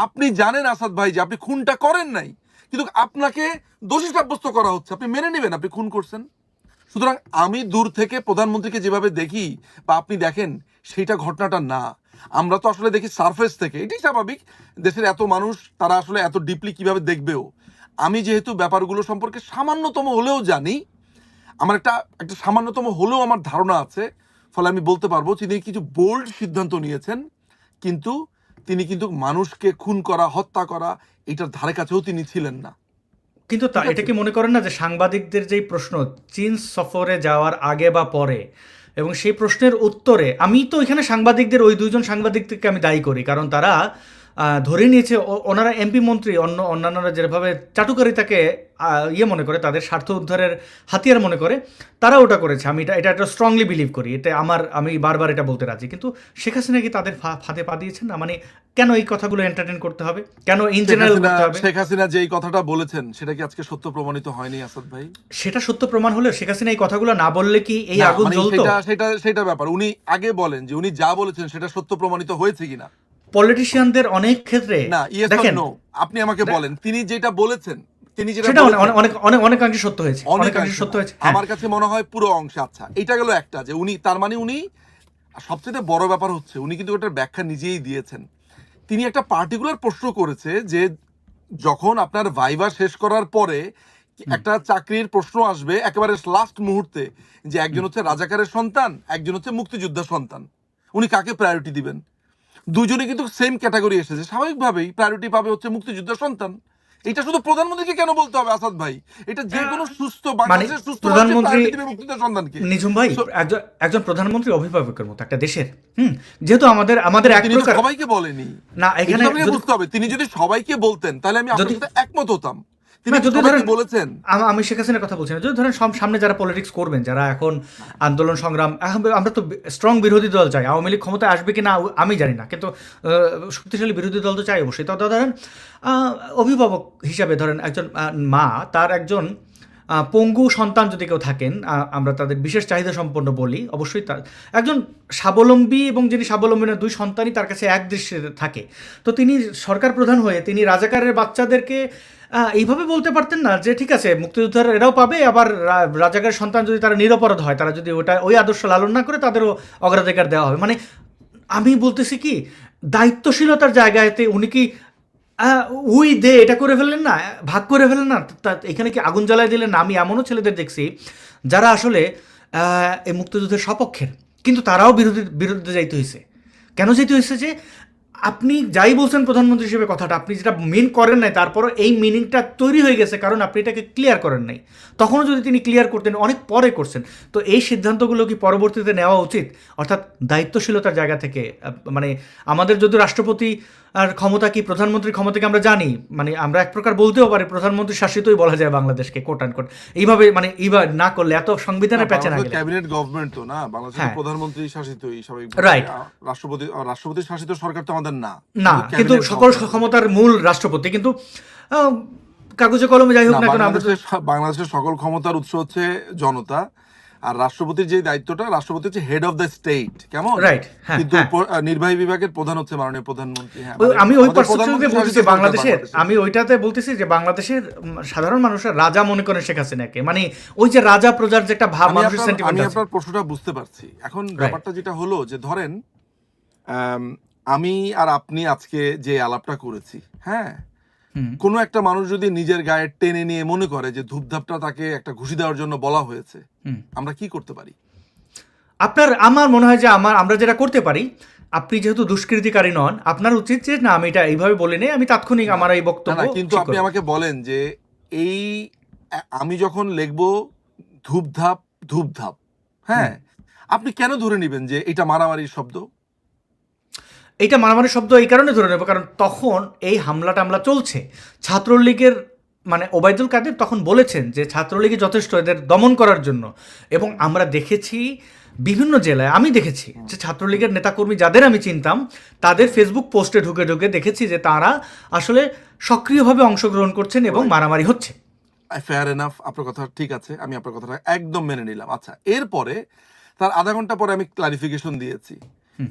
আপনি জানেন আসাদ ভাই যে আপনি খুনটা করেন নাই, কিন্তু আপনাকে দোষী সাব্যস্ত করা হচ্ছে, আপনি মেনে নেবেন আপনি খুন করছেন। সুতরাং আমি দূর থেকে প্রধানমন্ত্রীকে যেভাবে দেখি বা আপনি দেখেন, সেইটা ঘটনাটা না। আমরা তো আসলে দেখি সারফেস থেকে, এটাই স্বাভাবিক, দেশের এত মানুষ, তারা আসলে এত ডিপলি কিভাবে দেখবেও। আমি যেহেতু ব্যাপারগুলো সম্পর্কে সামান্যতম হলেও জানি, আমার একটা সামান্যতম হলেও আমার ধারণা আছে, ফলে আমি বলতে পারবো তিনি কিছু বোল্ড সিদ্ধান্ত নিয়েছেন, কিন্তু তিনি কিন্তু মানুষকে খুন করা, হত্যা করা, এটার ধারে কাছেও তিনি ছিলেন না। কিন্তু এটা কি মনে করেন না যে সাংবাদিকদের যেই প্রশ্ন চীন সফরে যাওয়ার আগে বা পরে, এবং সেই প্রশ্নের উত্তরে আমি তো এখানে সাংবাদিকদের, ওই 2জন সাংবাদিককে আমি দায়ী করি, কারণ তারা ধরে নিয়েছে ওনারা এমপি মন্ত্রী, অন্যান্যরা যেভাবে চাটুকারিতাকে মনে করে, তাদের স্বার্থ উদ্ধারের হাতিয়ার মনে করে, তারা ওটা করেছে। আমি এটা একটা স্ট্রংলি বিলিভ করি, এটা আমি বারবার এটা বলতে রাজি। কিন্তু শেখ হাসিনা কি তাদের ফাঁদে পা দিয়েছেন না? মানে কেন এই কথাগুলো এন্টারটেইন করতে হবে, কেন ইন জেনারেল করতে হবে? শেখ হাসিনা যে এই কথাটা বলেছেন, সেটা কি আজকে সত্য প্রমাণিত হয়নি আসাদ ভাই? সেটা সত্য প্রমাণ হলে শেখ হাসিনা এই কথাগুলো না বললে কি এই আগুন জ্বলতো? সেটা ব্যাপার। উনি আগে বলেন যে উনি যা বলেছেন সেটা সত্য প্রমাণিত হয়েছে কিনা। পলিটিশিয়ানদের অনেক ক্ষেত্রে না, ইয়েস অর দেখেন, নো, আপনি আমাকে বলেন তিনি যেটা বলেছেন, তিনি যেটা সেটা বলেছেন অনেকাংশে সত্য হয়েছে, অনেকাংশে অনেকাংশে সত্য না, হয়েছে, হ্যাঁ। আমার কাছে মনে হয় পুরো অংশে। আচ্ছা, এটা গেল একটা, যে উনি তার মানে উনি সবচেয়ে বড় ব্যাপার হচ্ছে উনি কিন্তু এটার ব্যাখ্যা নিজেই দিয়েছেন। তিনি একটা পার্টিকুলার প্রশ্ন করেছে যে যখন আপনার ভাইবা শেষ করার পরে হুম, একটা চাকরির প্রশ্ন আসবে একেবারে লাস্ট মুহূর্তে, যে একজন হুম। হচ্ছে রাজাকারের সন্তান, একজন হচ্ছে মুক্তিযোদ্ধার সন্তান, উনি কাকে প্রায়োরিটি দিবেন? দুজনে কিন্তু সেম ক্যাটাগরি এসেছে, স্বাভাবিকভাবেই প্রায়োরিটি পাবে হচ্ছে মুক্তিযোদ্ধার সন্তান। এটা শুধু প্রধানমন্ত্রীকে কেন বলতে হবে আসাদ ভাই? এটা যে কোনো সুস্থ মানে বাংলাদেশের সুস্থ মানুষকে প্রধানমন্ত্রী, প্রায়োরিটি দিবে মুক্তিযোদ্ধার সন্তানকে। নিঝুম ভাই, So, একজন একজন প্রধানমন্ত্রী অভিভাবকের মতো একটা দেশের, যেহেতু আমাদের আমাদের এক তিনি তো প্রকার, সবাইকে বলেনি। না এটা এখানে তো আপনাকে যদি বুঝতে হবে, তিনি যদি সবাইকে বলতেন তাহলে আমি আপনার যদি সাথে একমত হতাম। তিনি না, কি যদি সবাইকে ধরেন, বলেছেন? আমি শেখ হাসিনার কথা বলছি না, যদি ধরেন সামনে যারা পলিটিক্স করবেন, যারা এখন আন্দোলন সংগ্রাম, আমরা তো স্ট্রং বিরোধী দল চাই। আওয়ামী লীগ ক্ষমতায় আসবে কি না আমি জানি না, কিন্তু শক্তিশালী বিরোধী দল তো চাই অবশ্যই। তো ধরেন অভিভাবক হিসাবে ধরেন একজন মা, তার একজন পঙ্গু সন্তান যদি কেউ থাকেন, আমরা তাদের বিশেষ চাহিদা সম্পন্ন বলি, অবশ্যই তার একজন স্বাবলম্বী, এবং যিনি স্বাবলম্বী না, দুই সন্তানই তার কাছে এক দৃশ্যে থাকে। তো তিনি সরকার প্রধান হয়ে তিনি রাজাকারের বাচ্চাদেরকে এইভাবে বলতে পারতেন না যে ঠিক আছে মুক্তিযোদ্ধারা এরাও পাবে, আবার রাজাকারের সন্তান যদি তারা নিরপরাধ হয়, তারা যদি ওই আদর্শ লালন না করে, তাদেরও অগ্রাধিকার দেওয়া হবে। মানে আমি বলতেছি কি, দায়িত্বশীলতার জায়গাতে উনি কি উই দে এটা করে ফেললেন না, ভাগ করে ফেললেন না? এখানে কি আগুন জ্বালায় দিলেন না? আমি এমনও ছেলেদের দেখছি যারা আসলে এই মুক্তিযুদ্ধের সপক্ষের, কিন্তু তারাও বিরুদ্ধে যাইতে হয়েছে। কেন যেতে হয়েছে? যে আপনি যাই বলছেন প্রধানমন্ত্রী হিসেবে কথাটা, আপনি যেটা মিন করেন নাই, তারপরও এই মিনিংটা তৈরি হয়ে গেছে কারণ আপনি এটাকে ক্লিয়ার করেন নাই। তখনও যদি তিনি ক্লিয়ার করতেন, অনেক পরে করছেন। তো এই সিদ্ধান্তগুলো কি পরবর্তীতে নেওয়া উচিত? অর্থাৎ দায়িত্বশীলতার জায়গা থেকে, মানে আমাদের যদি রাষ্ট্রপতি আর ক্ষমতা কি, প্রধানমন্ত্রীর ক্ষমতাকে আমরা জানি, মানে আমরা এক প্রকার বলতেও পারি প্রধানমন্ত্রী শাসিতই বলা যায় বাংলাদেশকে, কোট অ্যান্ড কোট। এইভাবে মানে এইভাবে না করলে, এত সংবিধানের প্যাচে না গেলে। ক্যাবিনেট গভর্নমেন্ট তো না, বাংলাদেশের হ্যাঁ, প্রধানমন্ত্রী শাসিতই স্বাভাবিক। রাইট। রাষ্ট্রপতি শাসিত সরকার তো আমাদের না, না, কিন্তু ক্যাবিনেট সকল গভর্নমেন্ট। ক্ষমতার মূল রাষ্ট্রপতি, কিন্তু আহ, কাগজে কলমে যাই হোক না, না কেন আমরা তো। বাংলাদেশের সকল ক্ষমতার উৎস হচ্ছে জনতা। আর রাষ্ট্রপতির যে দায়িত্বটা, রাষ্ট্রপতি হচ্ছে হেড অফ দ্য স্টেট, কেমন? রাইট, হ্যাঁ, কিন্তু হ্যাঁ। নির্বাহী বিভাগের প্রধান হচ্ছে মাননীয় প্রধানমন্ত্রী। হ্যাঁ, মানে আমি ওই আমাদের পার্সপেক্টিভে প্রধানমন্ত্রী বলতেছি শাসিত সরকার বাংলাদেশের, বাংলাদেশের। আমি ওইটাতে বলতেছি যে বাংলাদেশের সাধারণ মানুষের রাজা মনে করেন শেখ হাসিনাকে, মানে ওই যে রাজা প্রজার যে একটা ভাব, মানুষের সেন্টিমেন্ট আমি আছে। আপনার প্রশ্নটা বুঝতে পারছি। এখন রাইট। ব্যাপারটা যেটা হলো যে ধরেন আম, আমি আর আপনি আজকে যে আলাপটা করেছি, হ্যাঁ, হুম। কোনো একটা মানুষ যদি নিজের গায়ে টেনে নিয়ে মনে করে যে ধূপধাপটা তাকে একটা ঘুষি দেওয়ার জন্য বলা হয়েছে, হুম। আমরা কি করতে পারি? আমার মনে হয় যে আমরা যেটা করতে পারি, আপনি যেহেতু দুষ্কৃতিকারী নন, আপনার উচিত যে না, আমি এটা এইভাবে বলি নাই, আমি তাৎক্ষণিক আমার এই না বক্তব্য না, কিন্তু ঠিক আপনি করব। আমাকে বলেন যে এই আমি যখন লিখবো ধূপধাপ ধূপধাপ, হুম। হ্যাঁ, আপনি কেন ধরে নেবেন যে এটা মারামারির শব্দ? এইটা মারামারি শব্দ এই কারণে ধরে নেব, কারণ তখন এই হামলা টামলা চলছে। ছাত্রলীগের মানে ওবায়দুল কাদের তখন বলেছেন যে ছাত্রলীগই যথেষ্ট এদের দমন করার জন্য। এবং আমরা দেখেছি বিভিন্ন জেলায়, আমি দেখেছি যে ছাত্রলীগের নেতাকর্মী যাদের আমি চিনতাম, তাদের ফেসবুক পোস্টে ঢুকে ঢুকে দেখেছি যে তারা আসলে সক্রিয়ভাবে অংশগ্রহণ করছেন এবং Right. মারামারি হচ্ছে। ফেয়ার এনাফ, আপনার কথা ঠিক আছে, আমি আপনার কথাটা একদম মেনে নিলাম। আচ্ছা, এরপরে তার আধা ঘন্টা পরে আমি ক্লারিফিকেশন দিয়েছি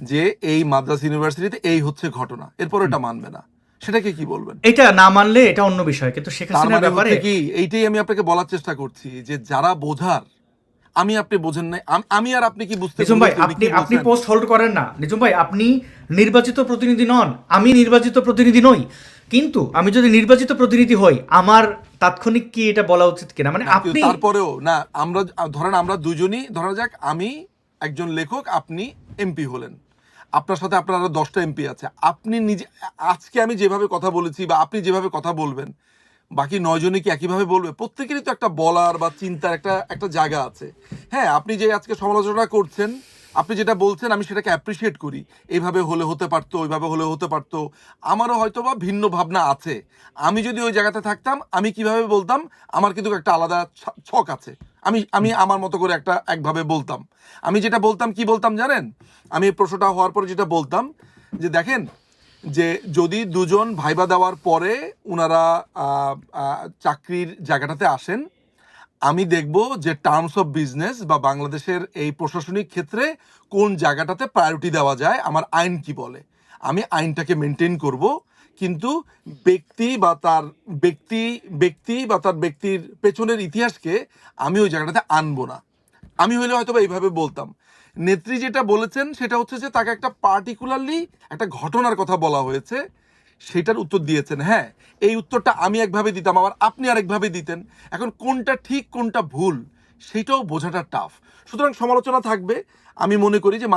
যে এই মাদ্রাস ইউনিভার্সিটিতে এই হচ্ছে ঘটনা, এরপর এটা মানবে না, সেটাকে কি বলবেন? এটা না মানলে এটা অন্য বিষয়, কিন্তু শেখ তার হাসিনার মানে ব্যাপারে হচ্ছে কি, এইটাই আমি আপনাকে বলার চেষ্টা করছি যে যারা বোঝার, আমি আপনি বোঝেন নাই, আমি আর আপনি কি বুঝতে নিঝুম ভাই, পেরেছি উনি কি আপনি বলছেন? পোস্ট হোল্ড করেন না। নিঝুম ভাই, আপনি নির্বাচিত প্রতিনিধি নন, আমি নির্বাচিত প্রতিনিধি নই। কিন্তু আমি যদি নির্বাচিত প্রতিনিধি হই, আমার তাৎক্ষণিক কি এটা বলা উচিত কিনা, মানে না, কিন্তু আপনি তারপরেও না, আমরা ধরেন আমরা দুজনই, ধরা যাক আমি একজন লেখক, আপনি এমপি হলেন, আপনার সাথে আপনার আরো 10টা এমপি আছে, আপনি নিজে আজকে আমি যেভাবে কথা বলেছি বা আপনি যেভাবে কথা বলবেন, বাকি 9জনই কি একইভাবে বলবে? প্রত্যেকেরই তো একটা বলার বা চিন্তার একটা একটা জায়গা আছে। হ্যাঁ, আপনি যে আজকে সমালোচনা করছেন, আপনি যেটা বলছেন আমি সেটাকে অ্যাপ্রিসিয়েট করি। এইভাবে হলে হতে পারতো, ওইভাবে হলে হতে পারতো। আমারও হয়তো বা ভিন্ন ভাবনা আছে। আমি যদি ওই জায়গাতে থাকতাম আমি কিভাবে বলতাম, আমার কিন্তু একটা আলাদা ছক আছে। আমি আমি আমার মতো করে একভাবে বলতাম। আমি যেটা বলতাম, কি বলতাম জানেন? আমি এই প্রশ্নটা হওয়ার পরে যেটা বলতাম যে দেখেন, যে যদি দুজন ভাইবা দেওয়ার পরে উনারা চাকরির জায়গাটাতে আসেন, আমি দেখব যে টার্মস অফ বিজনেস বা বাংলাদেশের এই প্রশাসনিক ক্ষেত্রে কোন জায়গাটাতে প্রায়োরিটি দেওয়া যায়, আমার আইন কি বলে। আমি আইনটাকে মেনটেন করব, কিন্তু ব্যক্তি বা তার ব্যক্তি ব্যক্তি বা তার ব্যক্তির পেছনের ইতিহাসকে আমি ওই জায়গাটাতে আনবো না। আমি হইলে হয়তো বা এইভাবে বলতাম। নেত্রী যেটা বলেছেন সেটা হচ্ছে যে তাকে একটা পার্টিকুলারলি একটা ঘটনার কথা বলা হয়েছে, সেটার উত্তর দিয়েছেন। হ্যাঁ, এই উত্তরটা আমি একভাবে দিতাম, আবার আপনি আরেকভাবে দিতেন। এখন কোনটা ঠিক কোনটা ভুল সেটাও বোঝাটা টাফ। সুতরাং সমালোচনা থাকবে। আমি মনে করি যে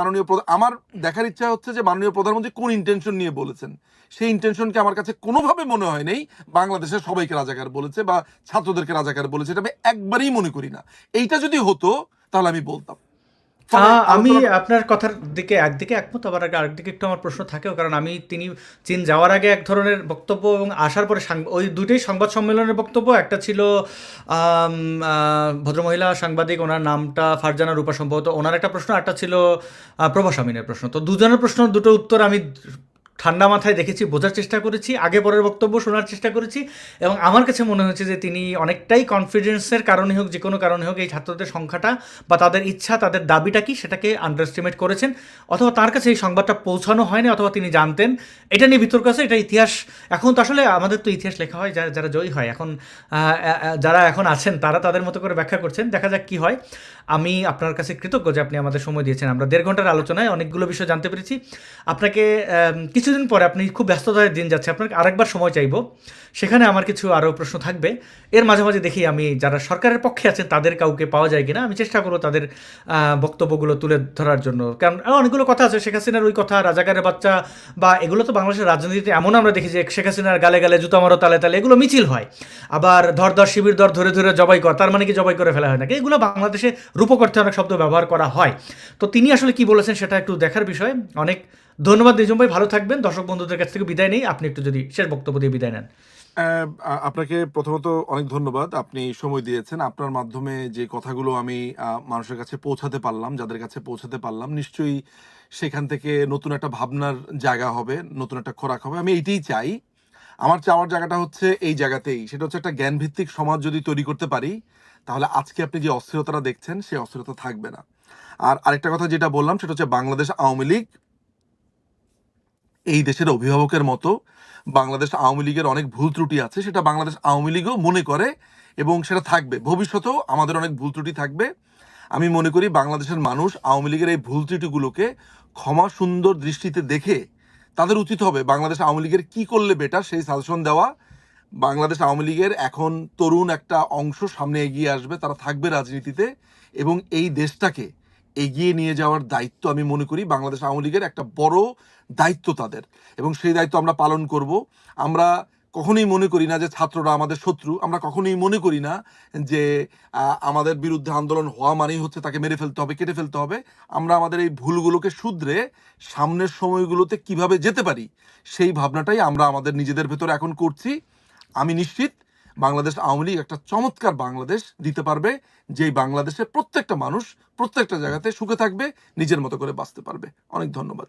আমার দেখার ইচ্ছা হচ্ছে যে মাননীয় প্রধানমন্ত্রী কোন ইন্টেনশন নিয়ে বলেছেন। সেই ইন্টেনশনকে আমার কাছে কোনোভাবে মনে হয় নেই বাংলাদেশের সবাইকে রাজাকার বলেছে বা ছাত্রদেরকে রাজাকার বলেছে, এটা আমি একবারেই মনে করি না। এইটা যদি হতো তাহলে আমি বলতাম। ফলে আমি আলোচনাটা আপনার কথার দিকে একদিকে একমত, আবার আরেকদিকে একটু আমার প্রশ্ন থাকেও, কারণ তিনি চীন যাওয়ার আগে এক ধরনের বক্তব্য এবং আসার পরে ওই দুইটাই সংবাদ সম্মেলনের বক্তব্য। একটা ছিল ভদ্রমহিলা সাংবাদিক, ওনার নামটা ফারজানা রূপা সম্ভবত, ওনার একটা প্রশ্ন, একটা ছিল প্রভাস আমিনের প্রশ্ন। তো দুজনের প্রশ্ন দুটো উত্তর আমি ঠান্ডা মাথায় দেখেছি, বোঝার চেষ্টা করেছি, আগে পরের বক্তব্য শোনার চেষ্টা করেছি, এবং আমার কাছে মনে হয়েছে যে তিনি অনেকটাই কনফিডেন্সের কারণে হোক, যে কোনো কারণে হোক, এই ছাত্রদের সংখ্যাটা বা তাদের ইচ্ছা, তাদের দাবিটা কি সেটাকে আন্ডার এস্টিমেট করেছেন, অথবা তার কাছে এই সংবাদটা পৌঁছানো হয়নি, অথবা তিনি জানতেন। এটা নিয়ে বিতর্ক আছে, এটা ইতিহাস। এখন তো আসলে আমাদের তো ইতিহাস লেখা হয় যারা যারা জয়ী হয়। এখন যারা এখন আছেন তারা তাদের মতো করে ব্যাখ্যা করছেন, দেখা যাক কি হয়। আমি আপনার কাছে কৃতজ্ঞ যে আপনি আমাদের সময় দিয়েছেন। আমরা 1.5 ঘন্টার আলোচনায় অনেকগুলো বিষয় জানতে পেরেছি। আপনাকে কিছুদিন পরে, আপনি খুব ব্যস্ততার দিন যাচ্ছে, আপনাকে আরেকবার সময় চাইবো, সেখানে আমার কিছু আরও প্রশ্ন থাকবে। এর মাঝে মাঝে দেখি আমি যারা সরকারের পক্ষে আছেন তাদের কাউকে পাওয়া যায় কিনা, আমি চেষ্টা করবো তাদের বক্তব্যগুলো তুলে ধরার জন্য। কারণ অনেকগুলো কথা আছে, শেখ হাসিনার ওই কথা, রাজাকারের বাচ্চা, বা এগুলো তো বাংলাদেশের রাজনীতিতে এমন আমরা দেখি যে শেখ হাসিনার গালে গালে জুতা মারো তালে তালে, এগুলো মিছিল হয়। আবার ধর ধর শিবির দর ধরে ধরে জবাই কর, তার মানে কি জবাই করে ফেলা হয় নাকি? এগুলো বাংলাদেশে রূপকর্থে অনেক শব্দ ব্যবহার করা হয়। তো তিনি আসলে কি বলেছেন সেটা একটু দেখার বিষয়। অনেক ধন্যবাদ নিজম ভাই, ভালো থাকবেন। দর্শক বন্ধুদের কাছ থেকে বিদায় নেই, আপনি একটু যদি শেষ বক্তব্য দিয়ে বিদায় নেন। আপনাকে প্রথমত অনেক ধন্যবাদ, আপনি সময় দিয়েছেন। আপনার মাধ্যমে যে কথাগুলো আমি মানুষের কাছে পৌঁছাতে পারলাম, যাদের কাছে পৌঁছাতে পারলাম, নিশ্চয়ই সেখান থেকে নতুন একটা ভাবনার জায়গা হবে, নতুন একটা খোরাক হবে। আমি এইটাই চাই। আমার চাওয়ার জায়গাটা হচ্ছে এই জায়গাতেই, সেটা হচ্ছে একটা জ্ঞানভিত্তিক সমাজ যদি তৈরি করতে পারি, তাহলে আজকে আপনি যে অস্থিরতাটা দেখছেন সেই অস্থিরতা থাকবে না। আর আরেকটা কথা যেটা বললাম সেটা হচ্ছে বাংলাদেশ আওয়ামী লীগ এই দেশের অভিভাবকের মতো। বাংলাদেশ আওয়ামী লীগের অনেক ভুল ত্রুটি আছে, সেটা বাংলাদেশ আওয়ামী লীগও মনে করে, এবং সেটা থাকবে ভবিষ্যতেও। আমাদের অনেক ভুল ত্রুটি থাকবে। আমি মনে করি বাংলাদেশের মানুষ আওয়ামী লীগের এই ভুল ত্রুটিগুলোকে ক্ষমা সুন্দর দৃষ্টিতে দেখে তাদের উচিত হবে বাংলাদেশ আওয়ামী লীগের কী করলে বেটার সেই সাজেশন দেওয়া। বাংলাদেশ আওয়ামী লীগের এখন তরুণ একটা অংশ সামনে এগিয়ে আসবে, তারা থাকবে রাজনীতিতে, এবং এই দেশটাকে এগিয়ে নিয়ে যাওয়ার দায়িত্ব আমি মনে করি বাংলাদেশ আওয়ামী লীগের একটা বড় দায়িত্ব তাদের, এবং সেই দায়িত্ব আমরা পালন করব। আমরা কখনোই মনে করি না যে ছাত্ররা আমাদের শত্রু, আমরা কখনোই মনে করি না যে আমাদের বিরুদ্ধে আন্দোলন হওয়া মানেই হচ্ছে তাকে মেরে ফেলতে হবে, কেটে ফেলতে হবে। আমরা আমাদের এই ভুলগুলোকে শুধরে সামনের সময়গুলোতে কিভাবে যেতে পারি সেই ভাবনাটাই আমরা আমাদের নিজেদের ভেতরে এখন করছি। আমি নিশ্চিত বাংলাদেশ আওয়ামী লীগ একটা চমৎকার বাংলাদেশ দিতে পারবে, যেই বাংলাদেশে প্রত্যেকটা মানুষ প্রত্যেকটা জায়গাতে সুখে থাকবে, নিজের মতো করে বাঁচতে পারবে। অনেক ধন্যবাদ।